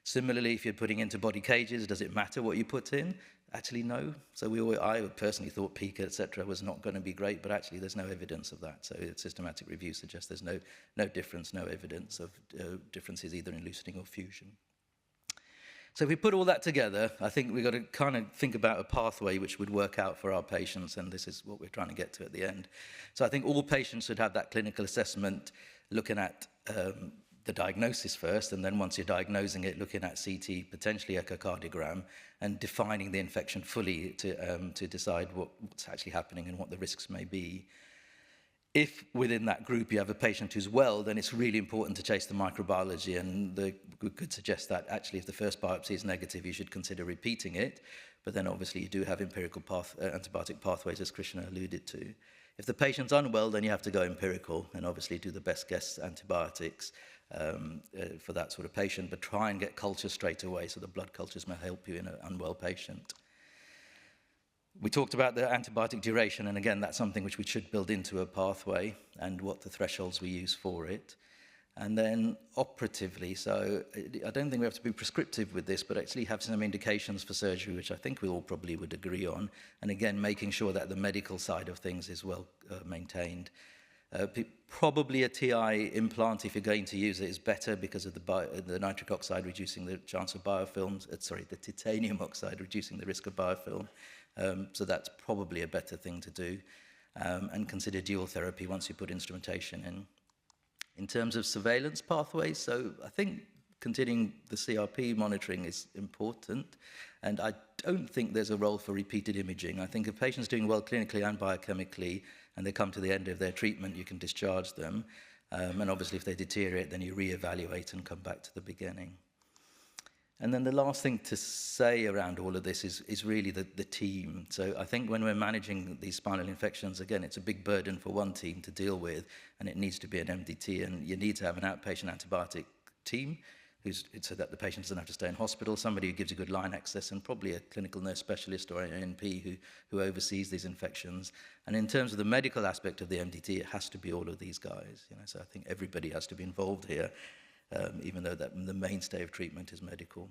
Similarly, if you're putting into body cages, does it matter what you put in? Actually, no. So I personally thought PICA, etc., was not going to be great, but actually there's no evidence of that. So systematic review suggests there's no difference, no evidence of differences either in loosening or fusion. So if we put all that together, I think we've got to kind of think about a pathway which would work out for our patients, and this is what we're trying to get to at the end. So I think all patients should have that clinical assessment looking at the diagnosis first, and then once you're diagnosing it, looking at CT, potentially echocardiogram, and defining the infection fully to decide what's actually happening and what the risks may be. If within that group you have a patient who's well, then it's really important to chase the microbiology, and we could suggest that actually if the first biopsy is negative, you should consider repeating it, but then obviously you do have empirical antibiotic pathways, as Krishna alluded to. If the patient's unwell, then you have to go empirical and obviously do the best guess antibiotics for that sort of patient, but try and get culture straight away, so the blood cultures may help you in an unwell patient. We talked about the antibiotic duration, and again, that's something which we should build into a pathway and what the thresholds we use for it. And then operatively, so I don't think we have to be prescriptive with this, but actually have some indications for surgery, which I think we all probably would agree on. And again, making sure that the medical side of things is well maintained. Probably a TI implant, if you're going to use it, is better because of the nitric oxide reducing the chance of biofilms, the titanium oxide reducing the risk of biofilm. So that's probably a better thing to do, and consider dual therapy once you put instrumentation in. In terms of surveillance pathways, so I think continuing the CRP monitoring is important, and I don't think there's a role for repeated imaging. I think if a patient's doing well clinically and biochemically, and they come to the end of their treatment, you can discharge them. And obviously, if they deteriorate, then you reevaluate and come back to the beginning. And then the last thing to say around all of this is really the team. So I think when we're managing these spinal infections, again, it's a big burden for one team to deal with, and it needs to be an MDT, and you need to have an outpatient antibiotic team so that the patient doesn't have to stay in hospital, somebody who gives you good line access, and probably a clinical nurse specialist or an NP who oversees these infections. And in terms of the medical aspect of the MDT, it has to be all of these guys. So I think everybody has to be involved here, even though the mainstay of treatment is medical.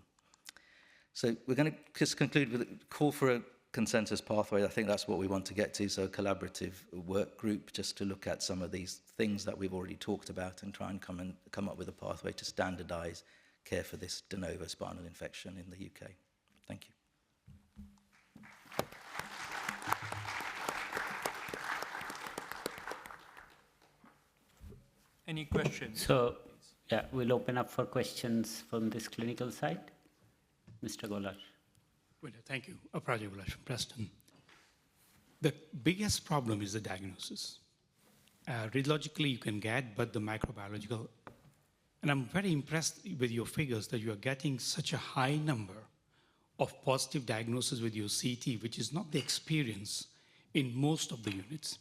So we're going to just conclude with a call for a consensus pathway. I think that's what we want to get to, so a collaborative work group just to look at some of these things that we've already talked about and try and come up with a pathway to standardise care for this de novo spinal infection in the UK. Thank you.
Any questions?
So, yeah, we'll open up for questions from this clinical side. Mr. Golar.
Well, thank you. Aparajay Golar from Preston. The biggest problem is the diagnosis. Radiologically, you can get, but the microbiological. And I'm very impressed with your figures that you are getting such a high number of positive diagnoses with your CT, which is not the experience in most of the units.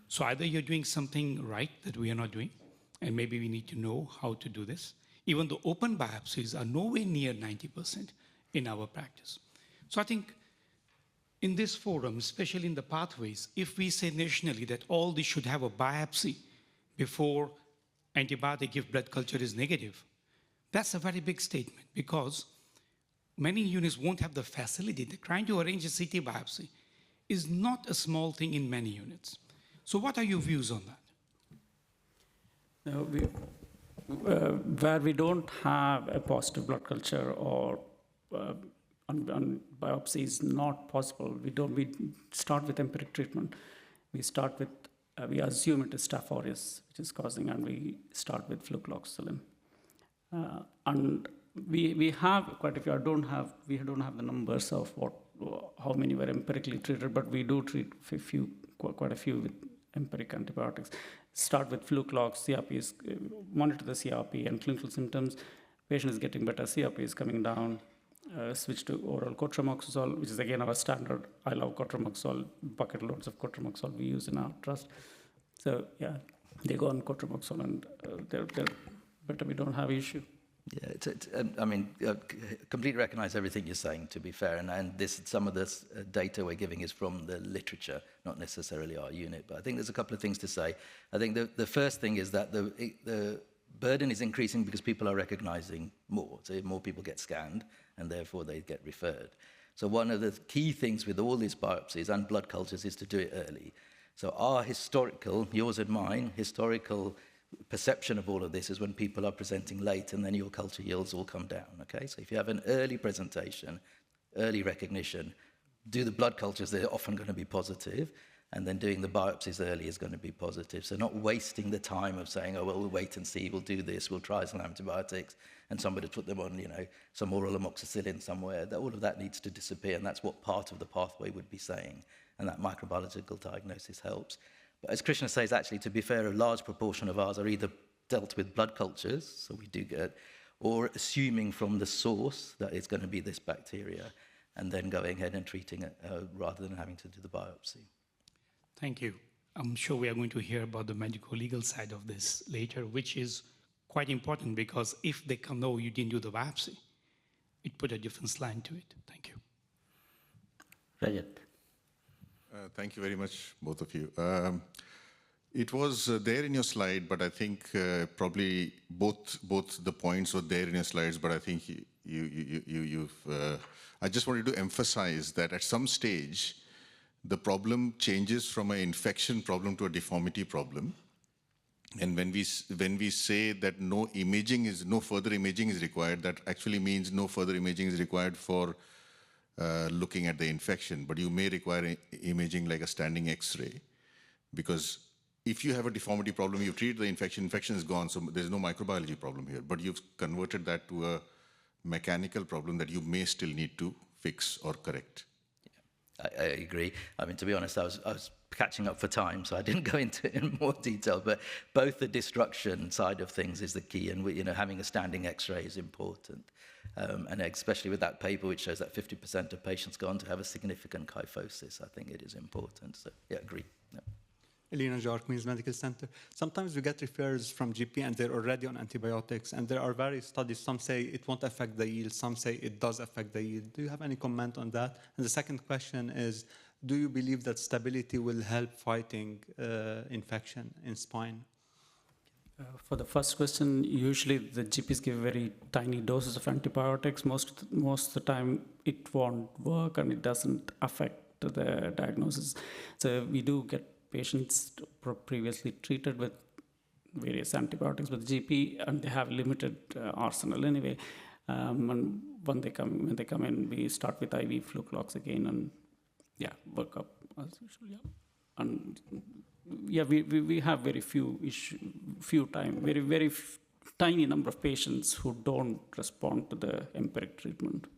So either you're doing something right that we are not doing, and maybe we need to know how to do this. Even the open biopsies are nowhere near 90% in our practice. So I think in this forum, especially in the pathways, if we say nationally that all these should have a biopsy before antibiotic if blood culture is negative, that's a very big statement because many units won't have the facility. They're trying to arrange a CT biopsy is not a small thing in many units. So what are your views on that?
Where we don't have a positive blood culture or on biopsy is not possible. We start with empiric treatment. We start with we assume it is Staph aureus which is causing, and we start with flucloxacillin. And we have quite a few. We don't have the numbers of how many were empirically treated, but we do treat quite a few with empiric antibiotics. Start with fluclox, CRP monitor the CRP and clinical symptoms. Patient is getting better, CRP is coming down. Switch to oral cotrimoxazole, which is again our standard. I love cotrimoxazole, bucket loads of cotrimoxazole we use in our trust. So yeah, they go on cotrimoxazole and they're better. We don't have issue.
Yeah, I mean, completely recognise everything you're saying, to be fair, and some of this data we're giving is from the literature, not necessarily our unit, but I think there's a couple of things to say. I think the first thing is that the burden is increasing because people are recognising more, so more people get scanned, and therefore they get referred. So one of the key things with all these biopsies and blood cultures is to do it early. So our historical, yours and mine, historical perception of all of this is when people are presenting late and then your culture yields all come down, okay? So if you have an early presentation, early recognition, do the blood cultures, they're often going to be positive, and then doing the biopsies early is going to be positive. So not wasting the time of saying, oh, well, we'll wait and see, we'll do this, we'll try some antibiotics, and somebody put them on, some oral amoxicillin somewhere. All of that needs to disappear, and that's what part of the pathway would be saying, and that microbiological diagnosis helps. But as Krishna says, actually, to be fair, a large proportion of ours are either dealt with blood cultures, so we do get, or assuming from the source that it's going to be this bacteria, and then going ahead and treating it rather than having to do the biopsy.
Thank you. I'm sure we are going to hear about the medico-legal side of this later, which is quite important because if they can know you didn't do the biopsy, it put a different slant to it. Thank you.
Rajat.
Thank you very much, both of you. It was there in your slide, but I think probably both the points were there in your slides, but I think I just wanted to emphasize that at some stage, the problem changes from an infection problem to a deformity problem. And when we say that no further imaging is required, that actually means no further imaging is required for looking at the infection, but you may require imaging like a standing X-ray, because if you have a deformity problem, you treat the infection is gone, so there's no microbiology problem here, but you've converted that to a mechanical problem that you may still need to fix or correct.
I agree. I mean, to be honest, I was catching up for time, so I didn't go into it in more detail, but both the destruction side of things is the key, and having a standing X-ray is important. And especially with that paper, which shows that 50% of patients go on to have a significant kyphosis, I think it is important. So, yeah, agree. Yeah.
Elena Jar, Queen's Medical Center. Sometimes we get referrals from GP and they're already on antibiotics, and there are various studies. Some say it won't affect the yield, some say it does affect the yield. Do you have any comment on that? And the second question is, do you believe that stability will help fighting infection in spine?
For the first question, usually the GPs give very tiny doses of antibiotics. Most of the time it won't work and it doesn't affect the diagnosis. So we do get patients previously treated with various antibiotics with GP, and they have limited arsenal anyway. And when they come in, we start with IV Fluclox again, and work up as usual. Yeah, and we have very very tiny number of patients who don't respond to the empiric treatment.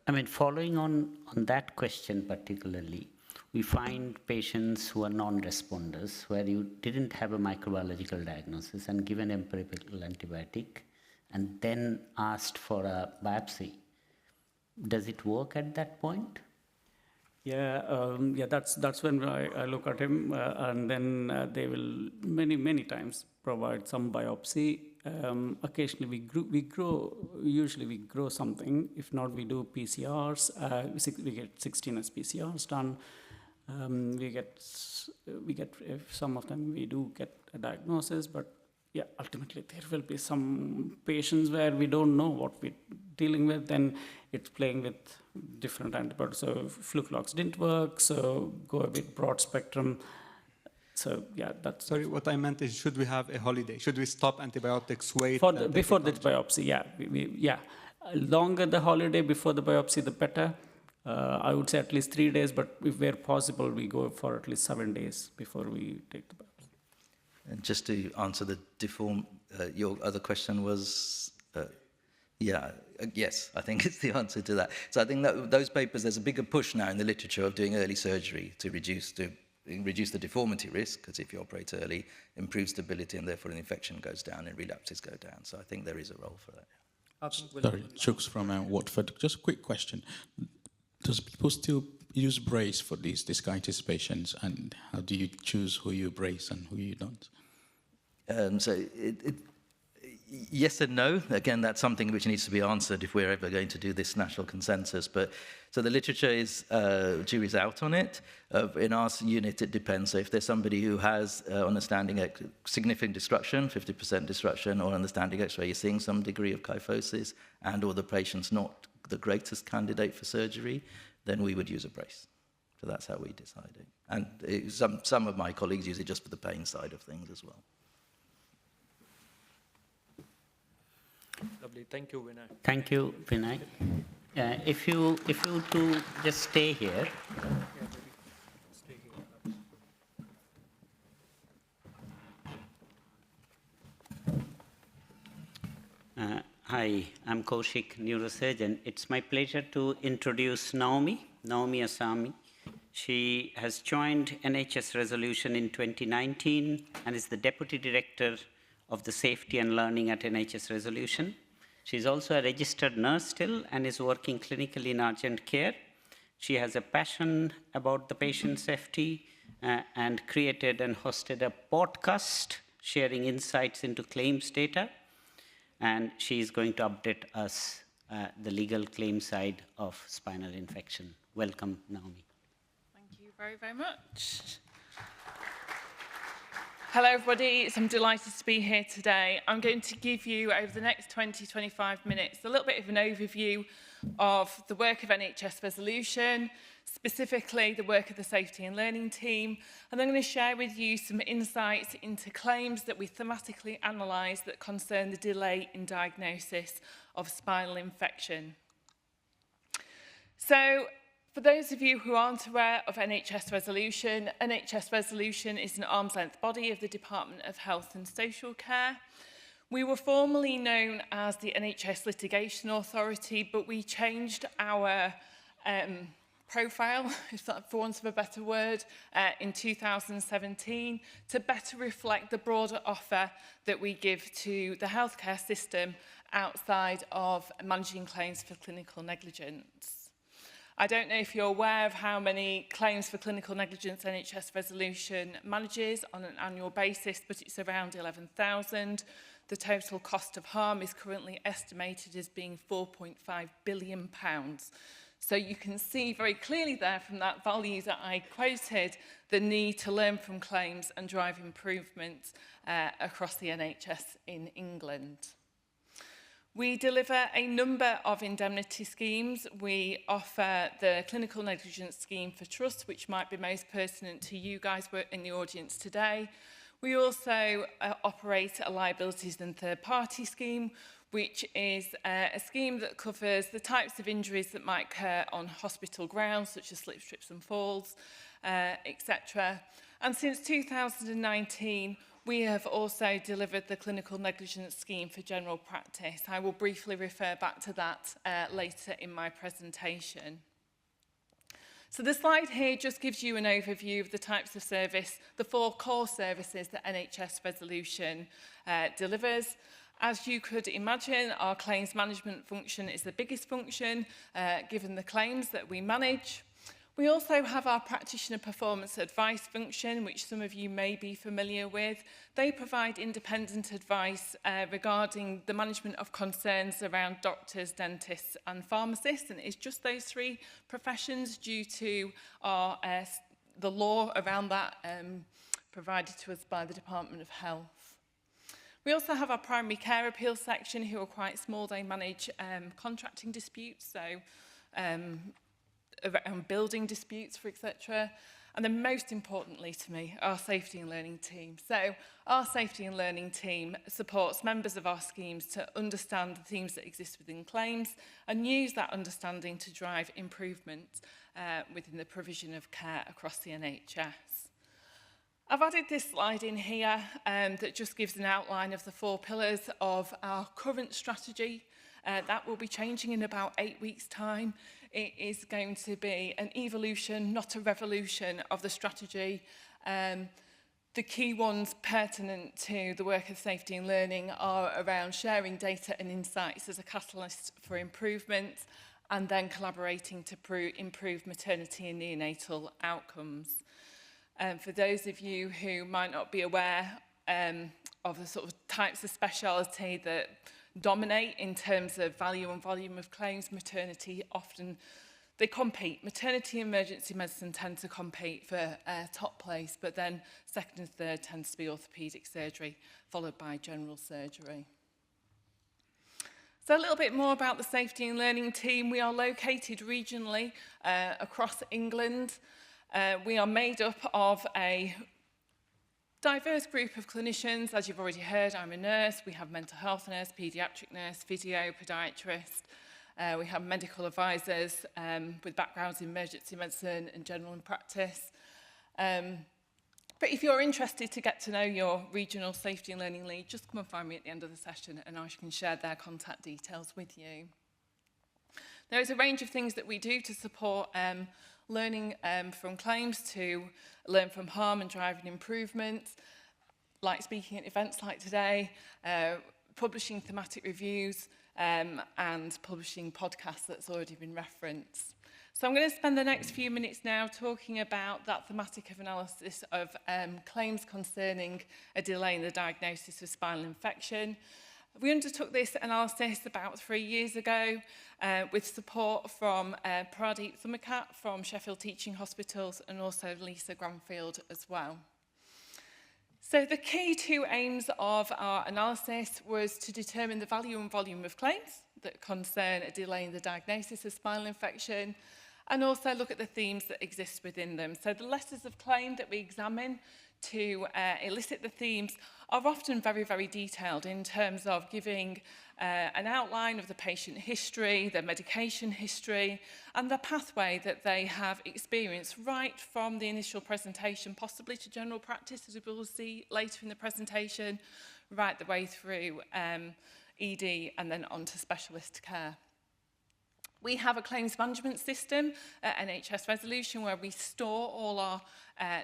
I mean, following on that question particularly, we find patients who are non-responders, where you didn't have a microbiological diagnosis and given empirical antibiotic, and then asked for a biopsy. Does it work at that point? That's when I look at him, and then they will many times provide some biopsy. Occasionally usually we grow something. If not, we do PCRs. We get 16 PCRs done. We get if some of them we do get a diagnosis, but ultimately there will be some patients where we don't know what we're dealing with, and it's playing with different antibiotics. So Fluclox didn't work, so go a bit broad spectrum. So that's...
Sorry, what I meant is, should we have a holiday? Should we stop antibiotics, wait?
Before the biopsy, longer the holiday before the biopsy, the better. I would say at least 3 days, but if where possible, we go for at least 7 days before we take the biopsy.
And just to answer the your other question was, yes, I think it's the answer to that. So I think that those papers, there's a bigger push now in the literature of doing early surgery to reduce the deformity risk, because if you operate early, improve stability, and therefore the infection goes down and relapses go down. So I think there is a role for that.
Sorry, Chooks from Watford. Just a quick question. Does people still use brace for these discitis patients, and how do you choose who you brace and who you don't?
Yes and no. Again, that's something which needs to be answered if we're ever going to do this national consensus. But so the literature is, jury's out on it. In our unit, it depends. So if there's somebody who has, on a standing significant destruction, 50% destruction, or on the standing X-ray, you're seeing some degree of kyphosis, and or the patient's not the greatest candidate for surgery, then we would use a brace. So that's how we decide it. And some of my colleagues use it just for the pain side of things as well.
Lovely. Thank you, Vinay.
Thank you, Vinay. If you two just stay here. Hi, I'm Kaushik, neurosurgeon. It's my pleasure to introduce Naomi Asami. She has joined NHS Resolution in 2019 and is the Deputy Director of the Safety and Learning at NHS Resolution. She's also a registered nurse still and is working clinically in urgent care. She has a passion about the patient safety and created and hosted a podcast sharing insights into claims data. And she is going to update us the legal claim side of spinal infection. Welcome, Naomi.
Thank you very, very much. Hello, everybody. I'm delighted to be here today. I'm going to give you, over the next 20-25 minutes, a little bit of an overview of the work of NHS Resolution, specifically the work of the Safety and Learning team, and I'm going to share with you some insights into claims that we thematically analysed that concern the delay in diagnosis of spinal infection. So, for those of you who aren't aware of NHS Resolution is an arm's length body of the Department of Health and Social Care. We were formerly known as the NHS Litigation Authority, but we changed our profile, if that for want of a better word, in 2017 to better reflect the broader offer that we give to the healthcare system outside of managing claims for clinical negligence. I don't know if you're aware of how many claims for clinical negligence NHS Resolution manages on an annual basis, but it's around 11,000. The total cost of harm is currently estimated as being £4.5 billion. So you can see very clearly there from that value that I quoted, the need to learn from claims and drive improvements across the NHS in England. We deliver a number of indemnity schemes. We offer the clinical negligence scheme for trust, which might be most pertinent to you guys in the audience today. We also operate a liabilities and third-party scheme, which is a scheme that covers the types of injuries that might occur on hospital grounds, such as slips, trips and falls, etc. And since 2019, we have also delivered the clinical negligence scheme for general practice. I will briefly refer back to that later in my presentation. So the slide here just gives you an overview of the types of service, the 4 core services that NHS Resolution delivers. As you could imagine, our claims management function is the biggest function, given the claims that we manage. We also have our practitioner performance advice function, which some of you may be familiar with. They provide independent advice regarding the management of concerns around doctors, dentists and pharmacists, and it's just those 3 professions due to our, the law around that provided to us by the Department of Health. We also have our primary care appeal section, who are quite small. They manage contracting disputes, so around building disputes, etc. And then most importantly to me, our safety and learning team. So our safety and learning team supports members of our schemes to understand the themes that exist within claims and use that understanding to drive improvement within the provision of care across the NHS. I've added this slide in here that just gives an outline of the 4 pillars of our current strategy. That will be changing in about 8 weeks' time. It is going to be an evolution, not a revolution, of the strategy. The key ones pertinent to the work of safety and learning are around sharing data and insights as a catalyst for improvement, and then collaborating to improve maternity and neonatal outcomes. For those of you who might not be aware of the sort of types of speciality that dominate in terms of value and volume of claims, maternity often, they compete. Maternity and emergency medicine tend to compete for top place, but then second and third tends to be orthopaedic surgery, followed by general surgery. So a little bit more about the safety and learning team. We are located regionally across England. We are made up of a diverse group of clinicians. As you've already heard, I'm a nurse. We have mental health nurse, paediatric nurse, physio, podiatrist. We have medical advisors with backgrounds in emergency medicine and general practice. But if you're interested to get to know your regional safety and learning lead, just come and find me at the end of the session and I can share their contact details with you. There is a range of things that we do to support learning from claims, to learn from harm and driving improvement, like speaking at events like today, publishing thematic reviews, and publishing podcasts that's already been referenced. So I'm going to spend the next few minutes now talking about that thematic of analysis of claims concerning a delay in the diagnosis of spinal infection. We undertook this analysis about 3 years ago with support from Pradeep Thumakat from Sheffield Teaching Hospitals and also Lisa Granfield as well. So the key 2 aims of our analysis was to determine the value and volume of claims that concern a delay in the diagnosis of spinal infection, and also look at the themes that exist within them. So the letters of claim that we examine to elicit the themes are often very, very detailed in terms of giving an outline of the patient history, their medication history, and the pathway that they have experienced right from the initial presentation, possibly to general practice, as we will see later in the presentation, right the way through ED and then on to specialist care. We have a claims management system at NHS Resolution where we store all our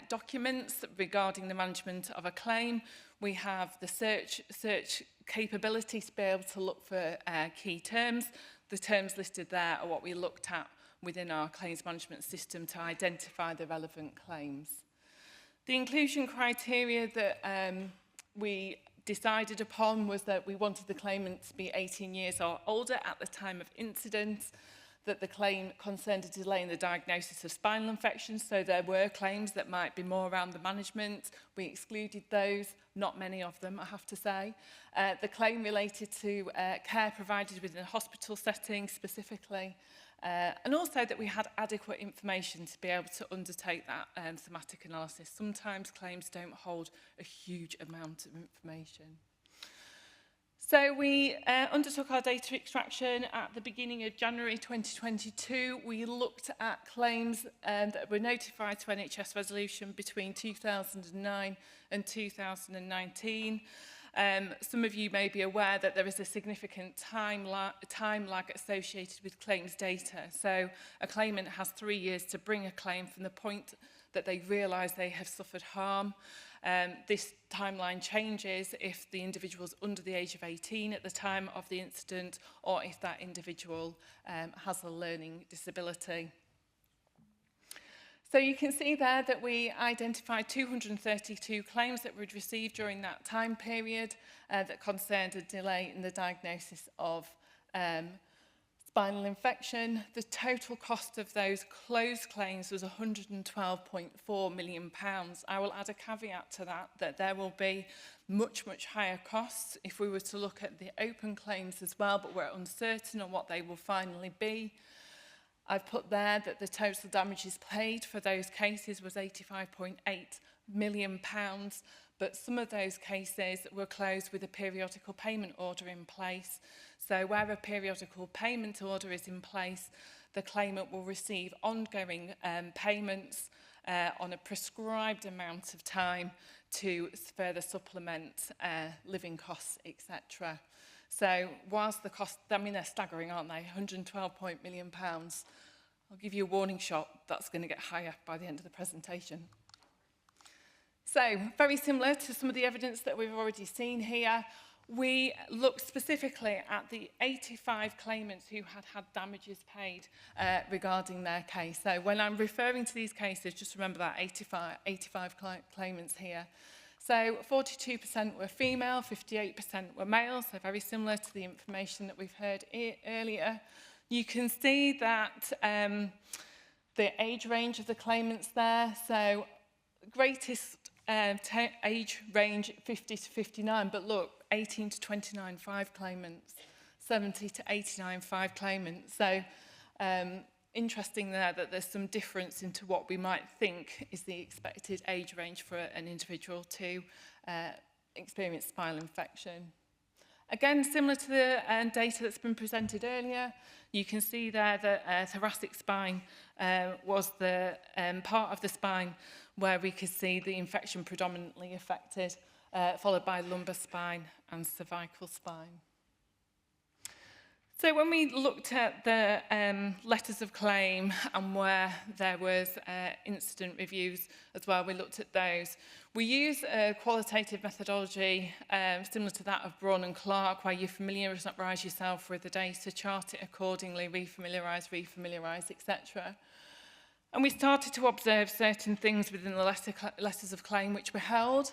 documents regarding the management of a claim. We have the search capability to be able to look for key terms. The terms listed there are what we looked at within our claims management system to identify the relevant claims. The inclusion criteria that we decided upon was that we wanted the claimant to be 18 years or older at the time of incident, that the claim concerned a delay in the diagnosis of spinal infections, so there were claims that might be more around the management. We excluded those, not many of them, I have to say. The claim related to care provided within a hospital setting specifically, and also that we had adequate information to be able to undertake that thematic analysis. Sometimes claims don't hold a huge amount of information. So we undertook our data extraction at the beginning of January 2022. We looked at claims that were notified to NHS Resolution between 2009 and 2019. Some of you may be aware that there is a significant time lag associated with claims data. So a claimant has 3 years to bring a claim from the point that they realise they have suffered harm. This timeline changes if the individual is under the age of 18 at the time of the incident, or if that individual has a learning disability. So you can see there that we identified 232 claims that we'd received during that time period that concerned a delay in the diagnosis of spinal infection. The total cost of those closed claims was £112.4 million. I will add a caveat to that, that there will be much, much higher costs if we were to look at the open claims as well, but we're uncertain on what they will finally be. I've put there that the total damages paid for those cases was £85.8 million, but some of those cases were closed with a periodical payment order in place. So where a periodical payment order is in place, the claimant will receive ongoing payments on a prescribed amount of time to further supplement living costs, etc. So whilst the costs, I mean, they're staggering, aren't they? £112 million. I'll give you a warning shot, that's going to get higher by the end of the presentation. So, very similar to some of the evidence that we've already seen here, we looked specifically at the 85 claimants who had had damages paid regarding their case. So when I'm referring to these cases, just remember that 85 claimants here. So 42% were female, 58% were male, so very similar to the information that we've heard earlier. You can see that the age range of the claimants there, so greatest age range 50 to 59, but look, 18 to 29, 5 claimants, 70 to 89, 5 claimants. So interesting there that there's some difference into what we might think is the expected age range for an individual to experience spinal infection. Again, similar to the data that's been presented earlier, you can see there that thoracic spine was the part of the spine where we could see the infection predominantly affected, followed by lumbar spine and cervical spine. So when we looked at the letters of claim and where there was incident reviews as well, we looked at those. We use a qualitative methodology similar to that of Braun and Clark, where you familiarise yourself with the data, chart it accordingly, refamiliarise, etc. And we started to observe certain things within the letters of claim which were held.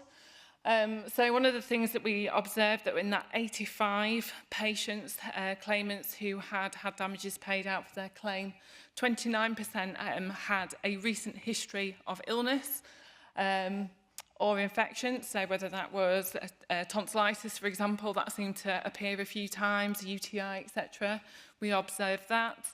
So one of the things that we observed that in that 85 patients, claimants who had had damages paid out for their claim, 29% had a recent history of illness or infection. So whether that was tonsillitis, for example, that seemed to appear a few times, UTI, etc. We observed that.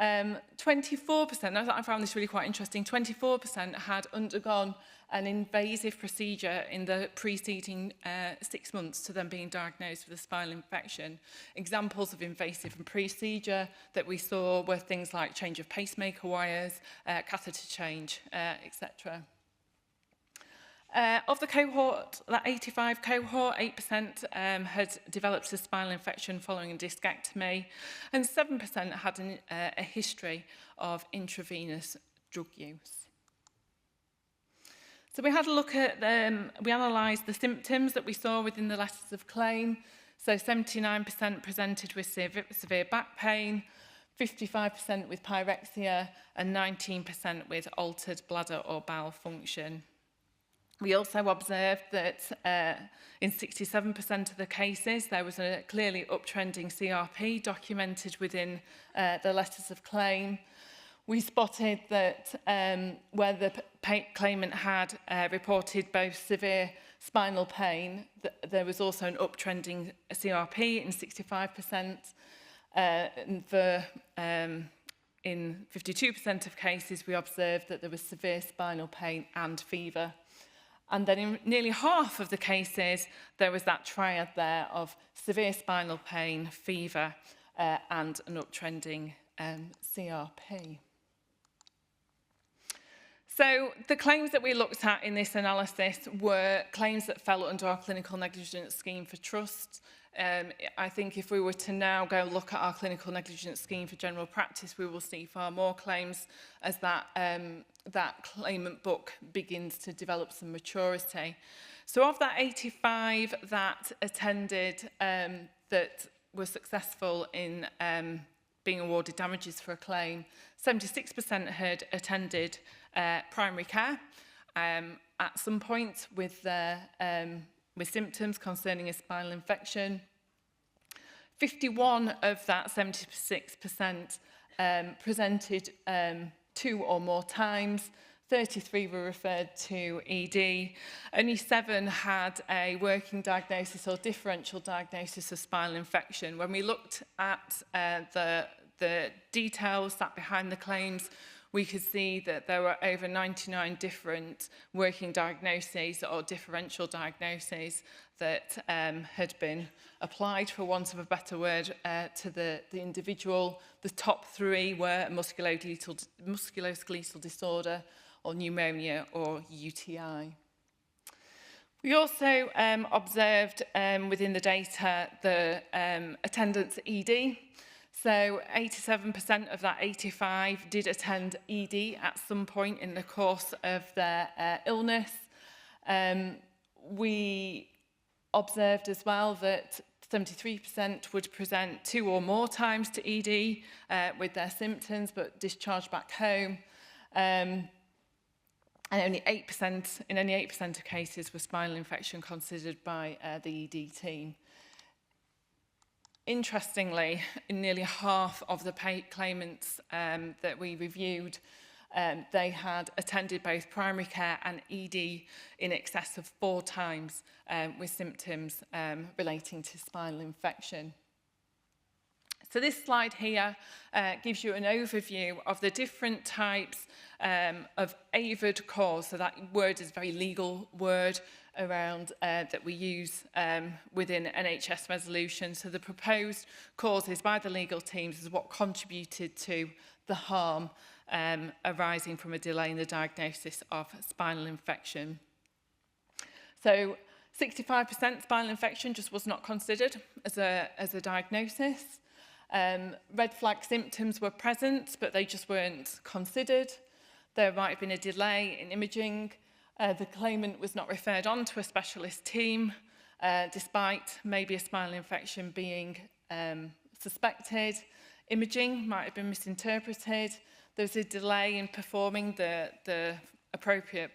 24%, I found this really quite interesting, 24% had undergone an invasive procedure in the preceding 6 months to them being diagnosed with a spinal infection. Examples of invasive procedure that we saw were things like change of pacemaker wires, catheter change, etc. Of the cohort, that 85 cohort, 8% had developed a spinal infection following a discectomy, and 7% had a history of intravenous drug use. So we had a look at we analysed the symptoms that we saw within the letters of claim. So 79% presented with severe back pain, 55% with pyrexia, and 19% with altered bladder or bowel function. We also observed that in 67% of the cases, there was a clearly uptrending CRP documented within the letters of claim. We spotted that where the claimant had reported both severe spinal pain, there was also an uptrending CRP in 65%. And in 52% of cases, we observed that there was severe spinal pain and fever. And then in nearly half of the cases, there was that triad there of severe spinal pain, fever, and an uptrending CRP. So the claims that we looked at in this analysis were claims that fell under our clinical negligence scheme for trusts. I think if we were to now go look at our clinical negligence scheme for general practice, we will see far more claims as that claimant book begins to develop some maturity. So of that 85 that attended, that were successful in being awarded damages for a claim, 76% had attended primary care at some point with symptoms concerning a spinal infection. 51 of that 76% presented 2 or more times. 33 were referred to ED. Only 7 had a working diagnosis or differential diagnosis of spinal infection. When we looked at the details that behind the claims, we could see that there were over 99 different working diagnoses or differential diagnoses that had been applied, for want of a better word, to the individual. The top 3 were musculoskeletal disorder or pneumonia or UTI. We also observed within the data the attendance at ED. So 87% of that 85 did attend ED at some point in the course of their illness. We observed as well that 73% would present 2 or more times to ED with their symptoms but discharge back home. And in only 8% of cases was spinal infection considered by the ED team. Interestingly, in nearly half of the claimants that we reviewed, they had attended both primary care and ED in excess of 4 times with symptoms relating to spinal infection. So this slide here gives you an overview of the different types of AVID cause. So that word is a very legal word around that we use within NHS resolution. So the proposed causes by the legal teams is what contributed to the harm arising from a delay in the diagnosis of spinal infection. So 65% spinal infection just was not considered as a diagnosis. Red flag symptoms were present, but they just weren't considered. There might have been a delay in imaging. The claimant was not referred on to a specialist team, despite maybe a spinal infection being suspected. Imaging might have been misinterpreted. There was a delay in performing the appropriate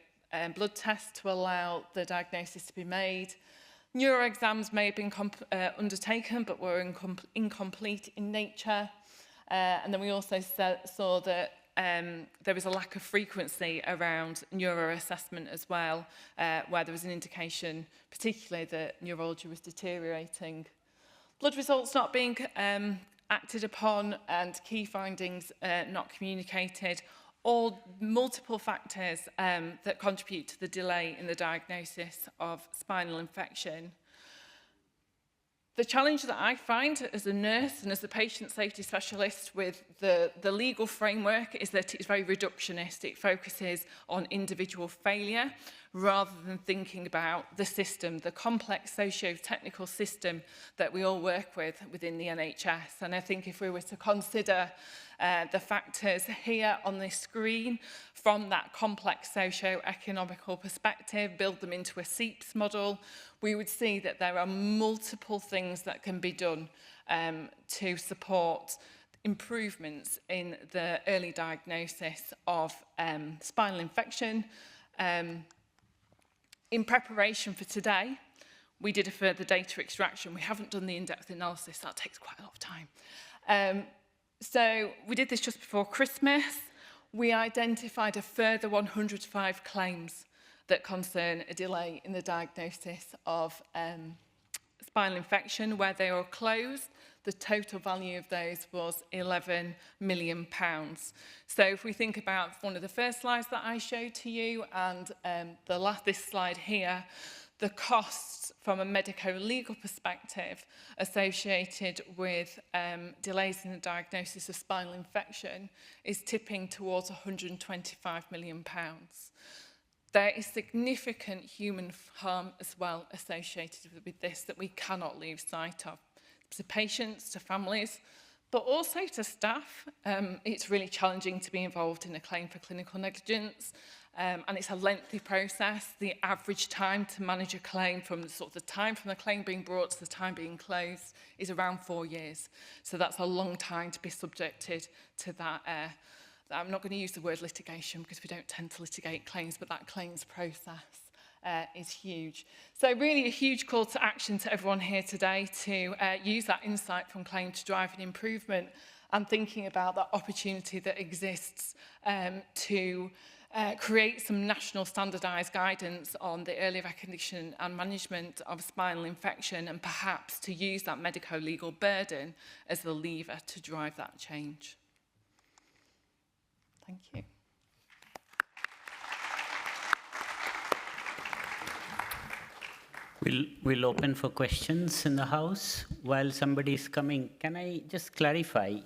blood test to allow the diagnosis to be made. Neuro exams may have been undertaken, but were incomplete in nature. And then we also saw that there was a lack of frequency around neuro assessment as well, where there was an indication, particularly that neurology was deteriorating. Blood results not being acted upon and key findings not communicated all multiple factors that contribute to the delay in the diagnosis of spinal infection. The challenge that I find as a nurse and as a patient safety specialist with the legal framework is that it's very reductionist. It focuses on individual failure rather than thinking about the system, the complex socio-technical system that we all work with within the NHS. And I think if we were to consider the factors here on this screen from that complex socio-economical perspective, build them into a SEEPS model, we would see that there are multiple things that can be done to support improvements in the early diagnosis of spinal infection. In preparation for today, we did a further data extraction. We haven't done the in-depth analysis. That takes quite a lot of time. So we did this just before Christmas. We identified a further 105 claims that concern a delay in the diagnosis of spinal infection where they were closed. The total value of those was £11 million. So if we think about one of the first slides that I showed to you and this slide here, the costs from a medico-legal perspective associated with delays in the diagnosis of spinal infection is tipping towards £125 million. There is significant human harm as well associated with this that we cannot lose sight of. To patients, to families, but also to staff. It's really challenging to be involved in a claim for clinical negligence, and it's a lengthy process. The average time to manage a claim from the time from the claim being brought to the time being closed is around 4 years. So that's a long time to be subjected to that. I'm not going to use the word litigation because we don't tend to litigate claims, but that claims process is huge. So really a huge call to action to everyone here today to use that insight from claim to drive an improvement and thinking about that opportunity that exists to create some national standardised guidance on the early recognition and management of spinal infection and perhaps to use that medico-legal burden as the lever to drive that change. Thank you.
We'll open for questions in the house. While somebody is coming, can I just clarify,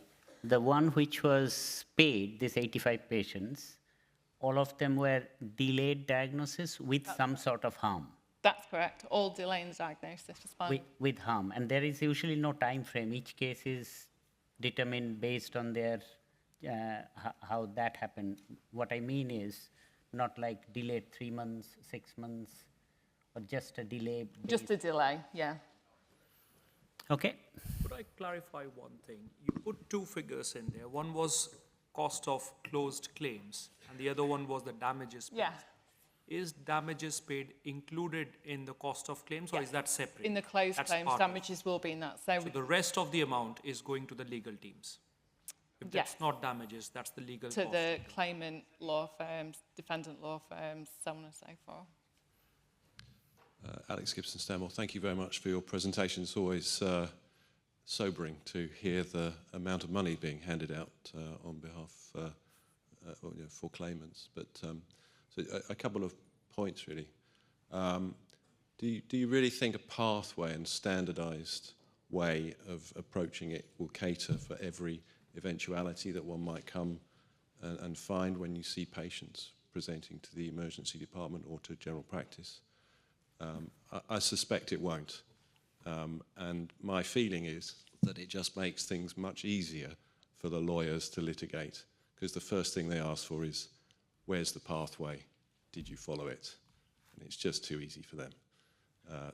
the one which was paid, this 85 patients, all of them were delayed diagnosis with some sort of harm?
That's correct. All delay in the diagnosis for spinal.
With harm. And there is usually no time frame. Each case is determined based on their how that happened. What I mean is not like delayed 3 months, 6 months, or just a delay?
Just a delay, yeah.
Okay.
Could I clarify one thing? You put two figures in there. One was cost of closed claims, and the other one was the damages paid.
Yeah.
Is damages paid included in the cost of claims, or is that separate?
In the closed claims, damages will be in that. So
the rest of the amount is going to the legal teams? If that's not damages, that's the legal
to
cost.
the claimant law firms, defendant law firms, so on and so forth.
Alex Gibson-Stanmore, thank you very much for your presentation. It's always sobering to hear the amount of money being handed out on behalf for claimants. But so a couple of points really. Do you really think a pathway and standardised way of approaching it will cater for every eventuality that one might come and find when you see patients presenting to the emergency department or to general practice? I suspect it won't. And my feeling is that it just makes things much easier for the lawyers to litigate, because the first thing they ask for is, where's the pathway? Did you follow it? And it's just too easy for them.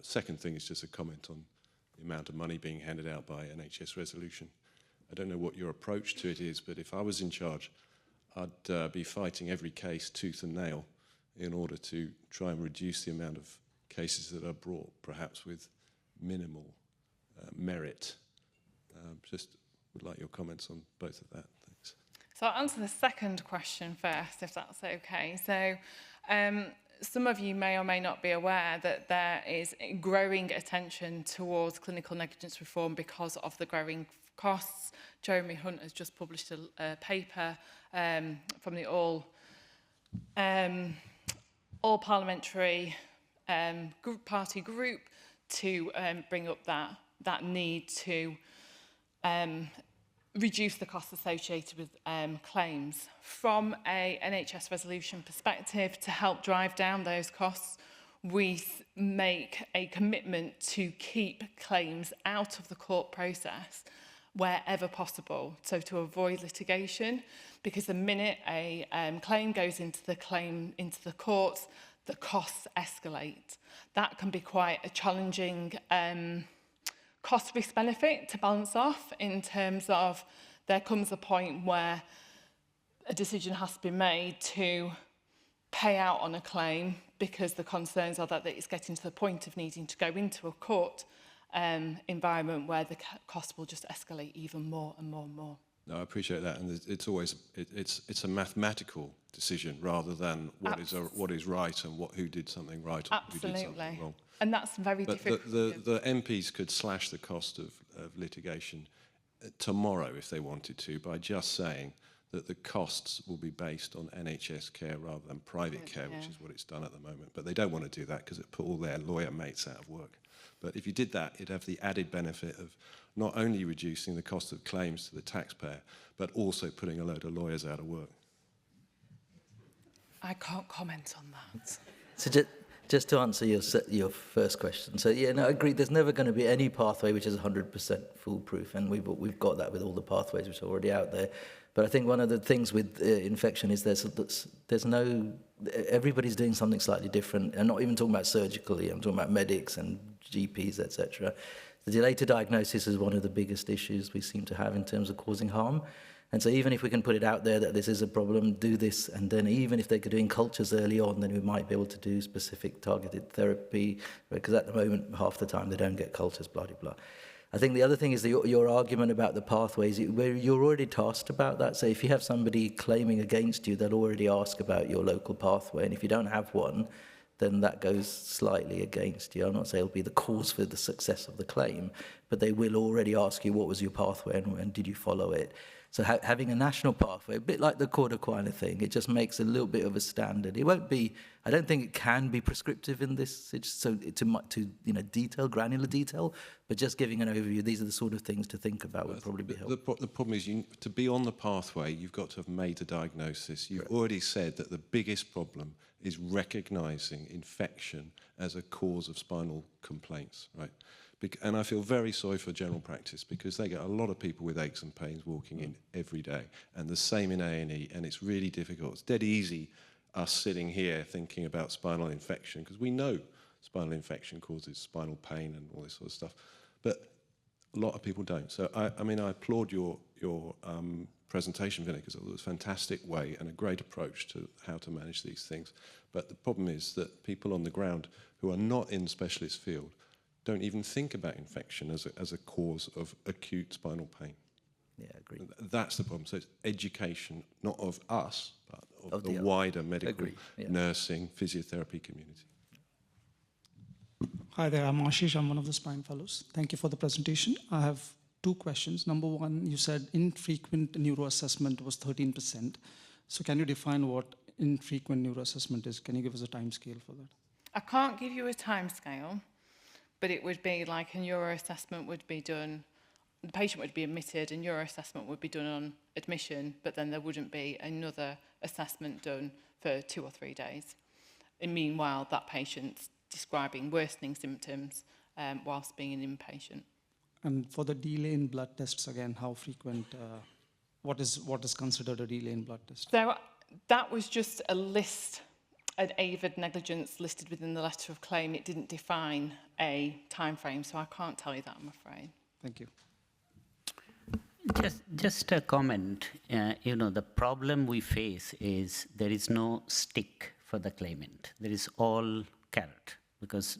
Second thing is just a comment on the amount of money being handed out by NHS Resolution. I don't know what your approach to it is, but if I was in charge, I'd be fighting every case tooth and nail in order to try and reduce the amount of cases that are brought, perhaps with minimal merit. Just would like your comments on both of that. Thanks.
So I'll answer the second question first, if that's okay. So some of you may or may not be aware that there is growing attention towards clinical negligence reform because of the growing costs. Jeremy Hunt has just published a paper from the all parliamentary party group to bring up that need to reduce the costs associated with claims. From a NHS resolution perspective, to help drive down those costs, we make a commitment to keep claims out of the court process wherever possible, so to avoid litigation, because the minute a claim goes into the courts, the costs escalate. That can be quite a challenging cost-risk benefit to balance off, in terms of there comes a point where a decision has to be made to pay out on a claim because the concerns are that it's getting to the point of needing to go into a court environment where the cost will just escalate even more and more and more.
No, I appreciate that, and it's always it's a mathematical decision rather than what is right and who did something right and who did something wrong.
And that's very difficult.
The MPs could slash the cost of litigation tomorrow if they wanted to by just saying that the costs will be based on NHS care rather than private care, which is what it's done at the moment. But they don't want to do that because it put all their lawyer mates out of work. But if you did that, it'd have the added benefit of not only reducing the cost of claims to the taxpayer, but also putting a load of lawyers out of work.
I can't comment on that.
So just to answer your first question, so yeah, no, I agree. There's never going to be any pathway which is 100% foolproof, and we've got that with all the pathways which are already out there. But I think one of the things with infection is there's no, everybody's doing something slightly different. I'm not even talking about surgically. I'm talking about medics and GPs, etc. The delay to diagnosis is one of the biggest issues we seem to have in terms of causing harm. And so even if we can put it out there that this is a problem, do this, and then even if they're doing cultures early on, then we might be able to do specific targeted therapy, because at the moment, half the time they don't get cultures, blah, blah, blah. I think the other thing is your argument about the pathways, where you're already tasked about that. So if you have somebody claiming against you, they'll already ask about your local pathway, and if you don't have one, then that goes slightly against you. I'm not saying it'll be the cause for the success of the claim, but they will already ask you what was your pathway and did you follow it. So having a national pathway, a bit like the Court Aquina thing, it just makes a little bit of a standard. It won't be, I don't think it can be prescriptive in this, so to detail, granular detail, but just giving an overview, these are the sort of things to think about would probably be helpful.
The problem is, to be on the pathway, you've got to have made a diagnosis. You've already said that the biggest problem is recognising infection as a cause of spinal complaints, right? And I feel very sorry for general practice because they get a lot of people with aches and pains walking in every day, and the same in A&E, and it's really difficult. It's dead easy us sitting here thinking about spinal infection because we know spinal infection causes spinal pain and all this sort of stuff, but a lot of people don't. So I mean, I applaud your presentation, Vinny, because it was a fantastic way and a great approach to how to manage these things. But the problem is that people on the ground who are not in the specialist field don't even think about infection as a cause of acute spinal pain.
Yeah, I agree.
That's the problem. So it's education, not of us, but of the wider medical, nursing, physiotherapy community.
Hi there, I'm Ashish. I'm one of the Spine Fellows. Thank you for the presentation. I have two questions. Number one, you said infrequent neuroassessment was 13%. So can you define what infrequent neuroassessment is? Can you give us a time scale for that?
I can't give you a time scale, but it would be like a neuroassessment would be done, the patient would be admitted, a neuroassessment would be done on admission, but then there wouldn't be another assessment done for 2 or 3 days. And meanwhile, that patient's describing worsening symptoms whilst being an inpatient. And
for the delay in blood tests, again, how frequent, what is considered a delay in blood test?
So that was just a list, an AVID negligence listed within the letter of claim. It didn't define a time frame, so I can't tell you that, I'm afraid.
Thank you.
Just a comment. The problem we face is there is no stick for the claimant. There is all carrot, because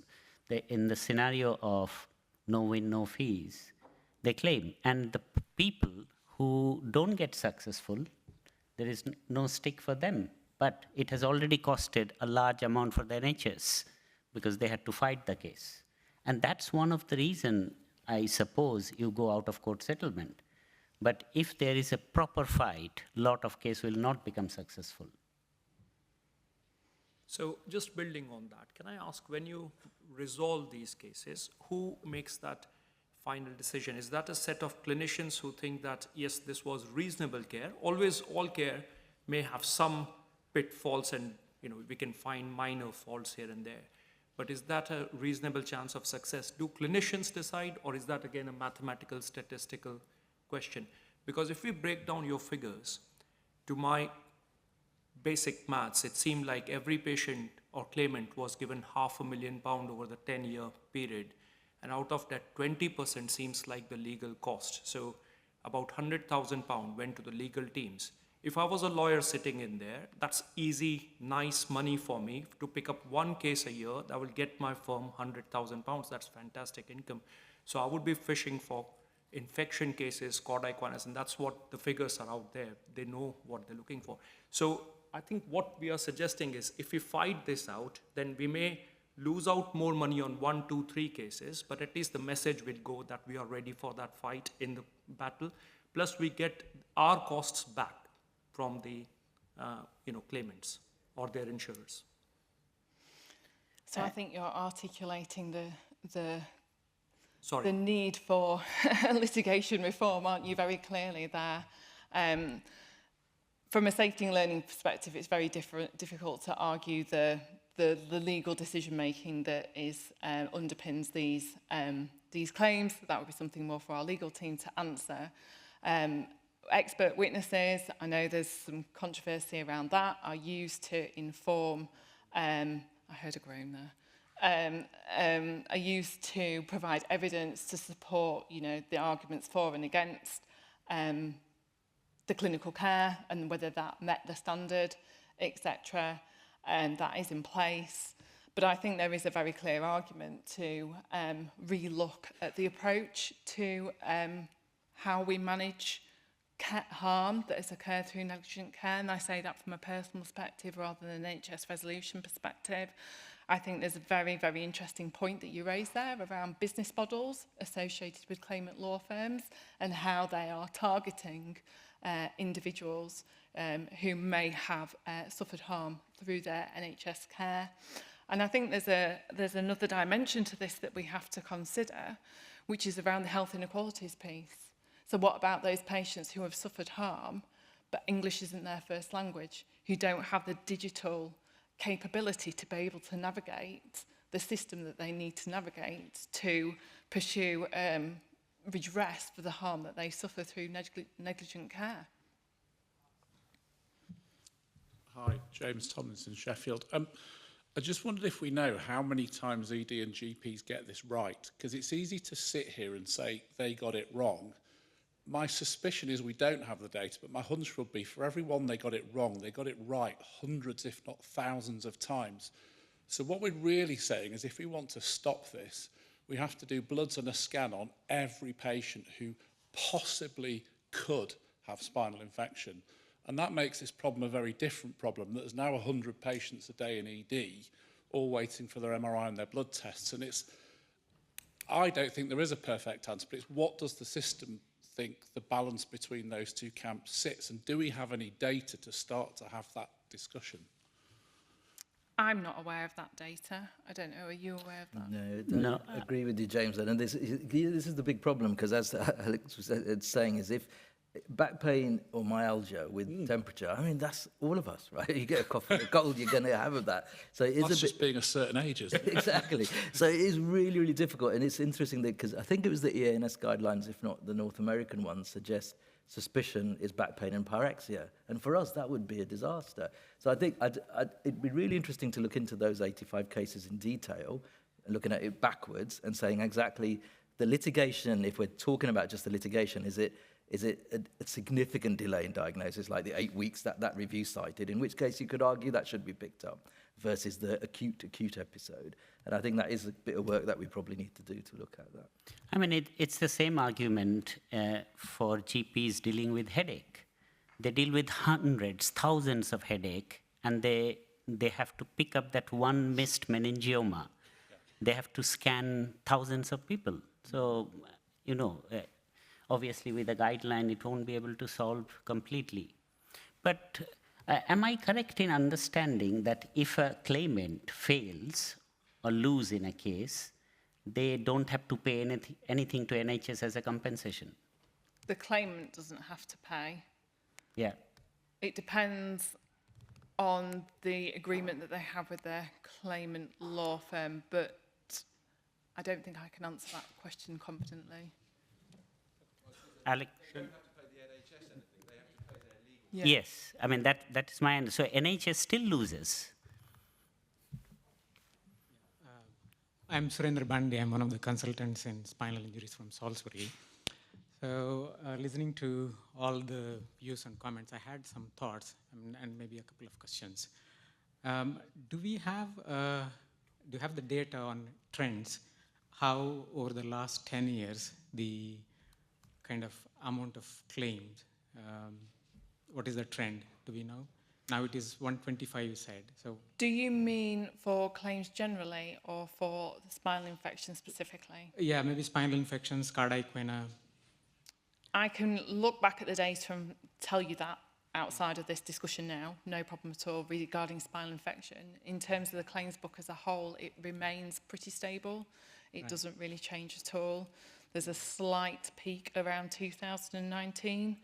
in the scenario of no win, no fees, they claim. And the people who don't get successful, there is no stick for them. But it has already costed a large amount for the NHS because they had to fight the case. And that's one of the reasons, I suppose, you go out of court settlement. But if there is a proper fight, a lot of cases will not become successful.
So just building on that, can I ask, when you resolve these cases, who makes that final decision? Is that a set of clinicians who think that, yes, this was reasonable care? Always, all care may have some pitfalls and we can find minor faults here and there. But is that a reasonable chance of success? Do clinicians decide, or is that again a mathematical, statistical question? Because if we break down your figures, to my basic maths, it seemed like every patient or claimant was given £500,000 over the 10-year period. And out of that, 20% seems like the legal cost. So about £100,000 went to the legal teams. If I was a lawyer sitting in there, that's easy, nice money for me to pick up one case a year that will get my firm £100,000. That's fantastic income. So I would be fishing for infection cases, cordyceps, and that's what the figures are out there. They know what they're looking for. So I think what we are suggesting is if we fight this out, then we may lose out more money on 1, 2, 3 cases, but at least the message will go that we are ready for that fight in the battle. Plus we get our costs back from the claimants or their insurers.
So I think you're articulating the
Sorry.
need for litigation reform, aren't you, very clearly there. From a safety and learning perspective, it's very difficult to argue the legal decision-making that underpins these claims. That would be something more for our legal team to answer. Expert witnesses, I know there's some controversy around that, are used to inform, I heard a groan there, are used to provide evidence to support, the arguments for and against the clinical care and whether that met the standard, etc. And that is in place. But I think there is a very clear argument to re-look at the approach to how we manage harm that has occurred through negligent care. And I say that from a personal perspective rather than an NHS resolution perspective. I think there's a very, very interesting point that you raised there around business models associated with claimant law firms and how they are targeting individuals who may have suffered harm through their NHS care. And I think there's another dimension to this that we have to consider, which is around the health inequalities piece. So what about those patients who have suffered harm, but English isn't their first language, who don't have the digital capability to be able to navigate the system that they need to navigate to pursue redress for the harm that they suffer through negligent care?
Hi, James Tomlinson, Sheffield. I just wondered if we know how many times ED and GPs get this right, because it's easy to sit here and say they got it wrong. My suspicion is we don't have the data, but my hunch would be for every one they got it wrong, they got it right hundreds, if not thousands of times. So what we're really saying is if we want to stop this, we have to do bloods and a scan on every patient who possibly could have spinal infection. And that makes this problem a very different problem. There's now 100 patients a day in ED, all waiting for their MRI and their blood tests. And I don't think there is a perfect answer, but it's what does the system think the balance between those two camps sits? And do we have any data to start to have that discussion?
I'm not aware of that data. I don't know, are you aware of that?
No, I agree with you, James. And this is the big problem, because as Alex was saying, is if back pain or myalgia with temperature, I mean, that's all of us, right? You get a cough and a cold, you're going to have that. So it is
that's just being a certain age, isn't it?
Exactly. So it is really, really difficult. And it's interesting because I think it was the EANS guidelines, if not the North American ones, suggest suspicion is back pain and pyrexia. And for us, that would be a disaster. So I think it'd be really interesting to look into those 85 cases in detail, and looking at it backwards and saying exactly the litigation, if we're talking about just the litigation, is it a significant delay in diagnosis, like the 8 weeks that review cited, in which case you could argue that should be picked up, versus the acute episode. And I think that is a bit of work that we probably need to do to look at that.
I mean, it's the same argument for GPs dealing with headache. They deal with hundreds, thousands of headache, and they have to pick up that one missed meningioma. They have to scan thousands of people. So, you know, obviously with a guideline, it won't be able to solve completely. But am I correct in understanding that if a claimant fails or lose in a case, they don't have to pay anything to NHS as a compensation?
The claimant doesn't have to pay.
Yeah.
It depends on the agreement that they have with their claimant law firm, but I don't think I can answer that question competently.
Alec?
Yeah.
Yes, I mean, that is my understanding. So NHS still loses.
I'm Surendra Bandi. I'm one of the consultants in spinal injuries from Salisbury. So listening to all the views and comments, I had some thoughts and maybe a couple of questions. Do you have the data on trends, how over the last 10 years, the kind of amount of claims, what is the trend, do we know? Now it is 125, you said. So,
do you mean for claims generally or for the spinal infection specifically?
Yeah, maybe spinal infections, cardiac vena.
I can look back at the data and tell you that outside of this discussion now, no problem at all regarding spinal infection. In terms of the claims book as a whole, it remains pretty stable. It doesn't really change at all. There's a slight peak around 2019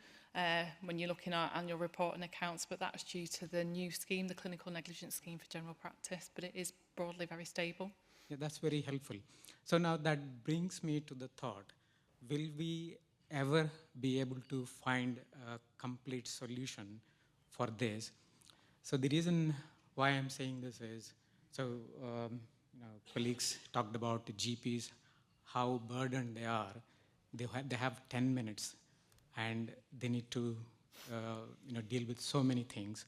when you look in our annual report and accounts, but that's due to the new scheme, the clinical negligence scheme for general practice, but it is broadly very stable.
Yeah, that's very helpful. So now that brings me to the thought, will we ever be able to find a complete solution for this? So the reason why I'm saying this is, so colleagues talked about the GPs, how burdened they are. They have 10 minutes and they need to deal with so many things.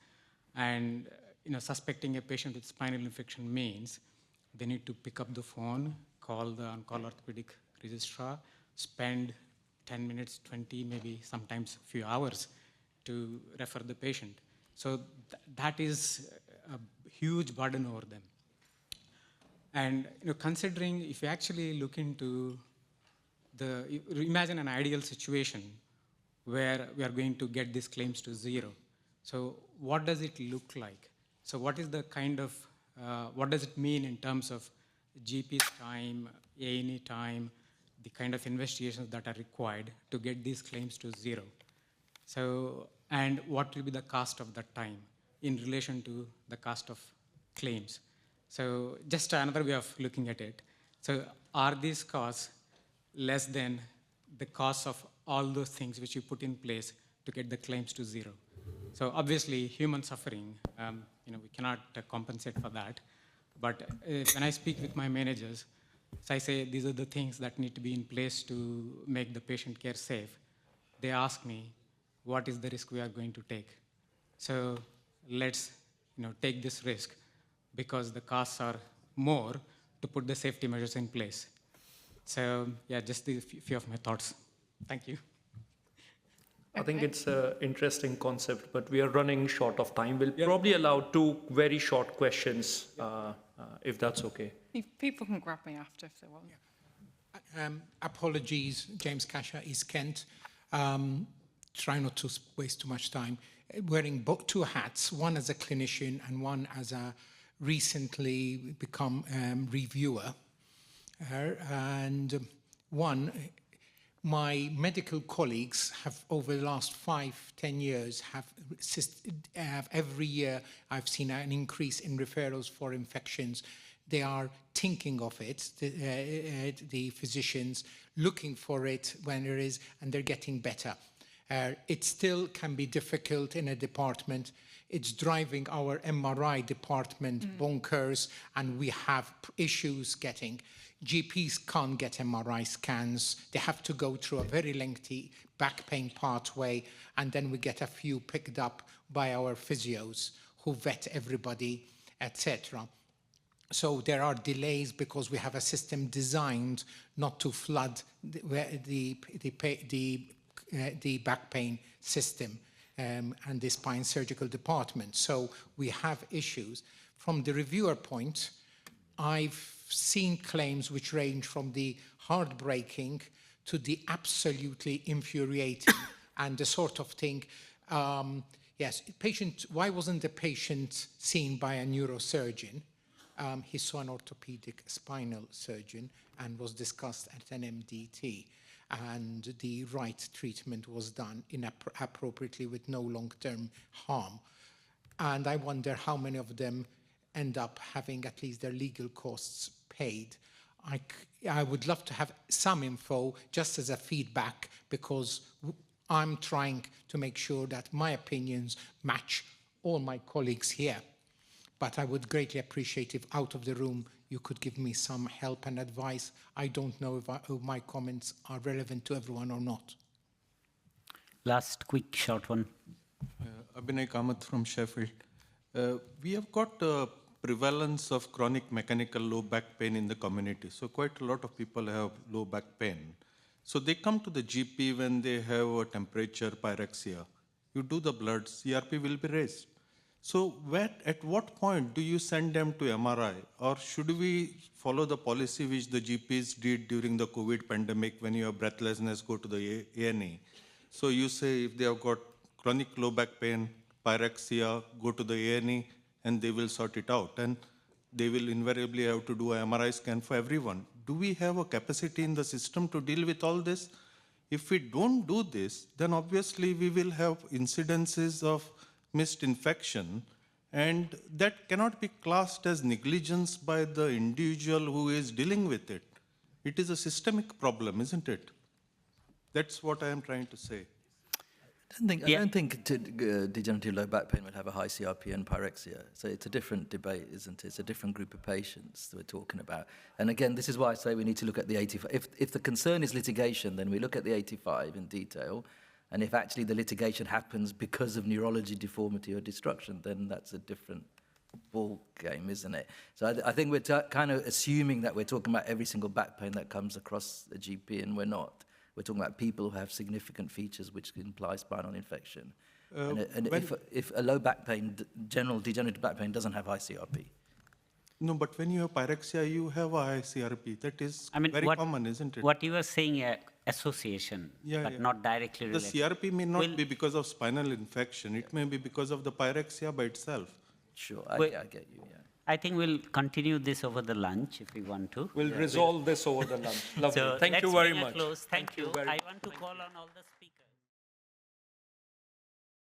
And suspecting a patient with spinal infection means they need to pick up the phone, call the on-call orthopedic registrar, spend 10 minutes, 20, maybe sometimes a few hours to refer the patient. So that is a huge burden over them. And considering if you actually look into imagine an ideal situation where we are going to get these claims to zero. So what does it look like? So what is the kind of, what does it mean in terms of GP's time, A&E time, the kind of investigations that are required to get these claims to zero? So, and what will be the cost of that time in relation to the cost of claims? So just another way of looking at it. So are these costs less than the cost of all those things which you put in place to get the claims to zero? So obviously human suffering, we cannot compensate for that. But when I speak with my managers, so I say these are the things that need to be in place to make the patient care safe. They ask me, what is the risk we are going to take? So let's take this risk because the costs are more to put the safety measures in place. So yeah, just a few of my thoughts. Thank you.
I think it's an interesting concept, but we are running short of time. We'll probably allow 2 very short questions, if that's okay.
People can grab me after if they want.
Apologies, James Kasha, East Kent. Try not to waste too much time. Wearing both 2 hats, one as a clinician and one as a recently become reviewer. And my medical colleagues have, over the last 5-10 years, have every year I've seen an increase in referrals for infections. They are thinking of it, the physicians, looking for it when there is, and they're getting better. It still can be difficult in a department. It's driving our MRI department bonkers, and we have issues getting. GPs can't get MRI scans. They have to go through a very lengthy back pain pathway, and then we get a few picked up by our physios who vet everybody, etc. So there are delays because we have a system designed not to flood the back pain system. and the spine surgical department. So we have issues. From the reviewer point, I've seen claims which range from the heartbreaking to the absolutely infuriating and the sort of thing, yes, patient, why wasn't the patient seen by a neurosurgeon? He saw an orthopedic spinal surgeon and was discussed at an MDT, and the right treatment was done appropriately with no long-term harm. And I wonder how many of them end up having at least their legal costs paid. I would love to have some info just as a feedback, because I'm trying to make sure that my opinions match all my colleagues here. But I would greatly appreciate if out of the room you could give me some help and advice. I don't know if my comments are relevant to everyone or not.
Last quick short one.
Abhinay Kamath from Sheffield. We have got prevalence of chronic mechanical low back pain in the community. So quite a lot of people have low back pain. So they come to the GP when they have a temperature, pyrexia. You do the blood, CRP will be raised. So at what point do you send them to MRI? Or should we follow the policy which the GPs did during the COVID pandemic, when you have breathlessness, go to the A&E? So you say if they have got chronic low back pain, pyrexia, go to the A&E, and they will sort it out. And they will invariably have to do an MRI scan for everyone. Do we have a capacity in the system to deal with all this? If we don't do this, then obviously we will have incidences of missed infection, and that cannot be classed as negligence by the individual who is dealing with it. It is a systemic problem, isn't it? That's what I am trying to say.
I don't think degenerative low back pain would have a high CRP and pyrexia. So it's a different debate, isn't it? It's a different group of patients that we're talking about. And again, this is why I say we need to look at the 85. If the concern is litigation, then we look at the 85 in detail. And if actually the litigation happens because of neurology deformity or destruction, then that's a different ball game, isn't it? So I think we're kind of assuming that we're talking about every single back pain that comes across a GP, and we're not. We're talking about people who have significant features which imply spinal infection. And if a low back pain, general degenerative back pain, doesn't have high CRP.
No, but when you have pyrexia, you have a high CRP. That is very common, isn't it?
What you were saying, association, but not directly related.
The CRP may not be because of spinal infection. It may be because of the pyrexia by itself.
Sure, I get you, yeah.
I think we'll continue this over the lunch if we want to.
We'll resolve this over the lunch. Lovely.
So
Thank you very much.
Thank you. I want to call on all the speakers.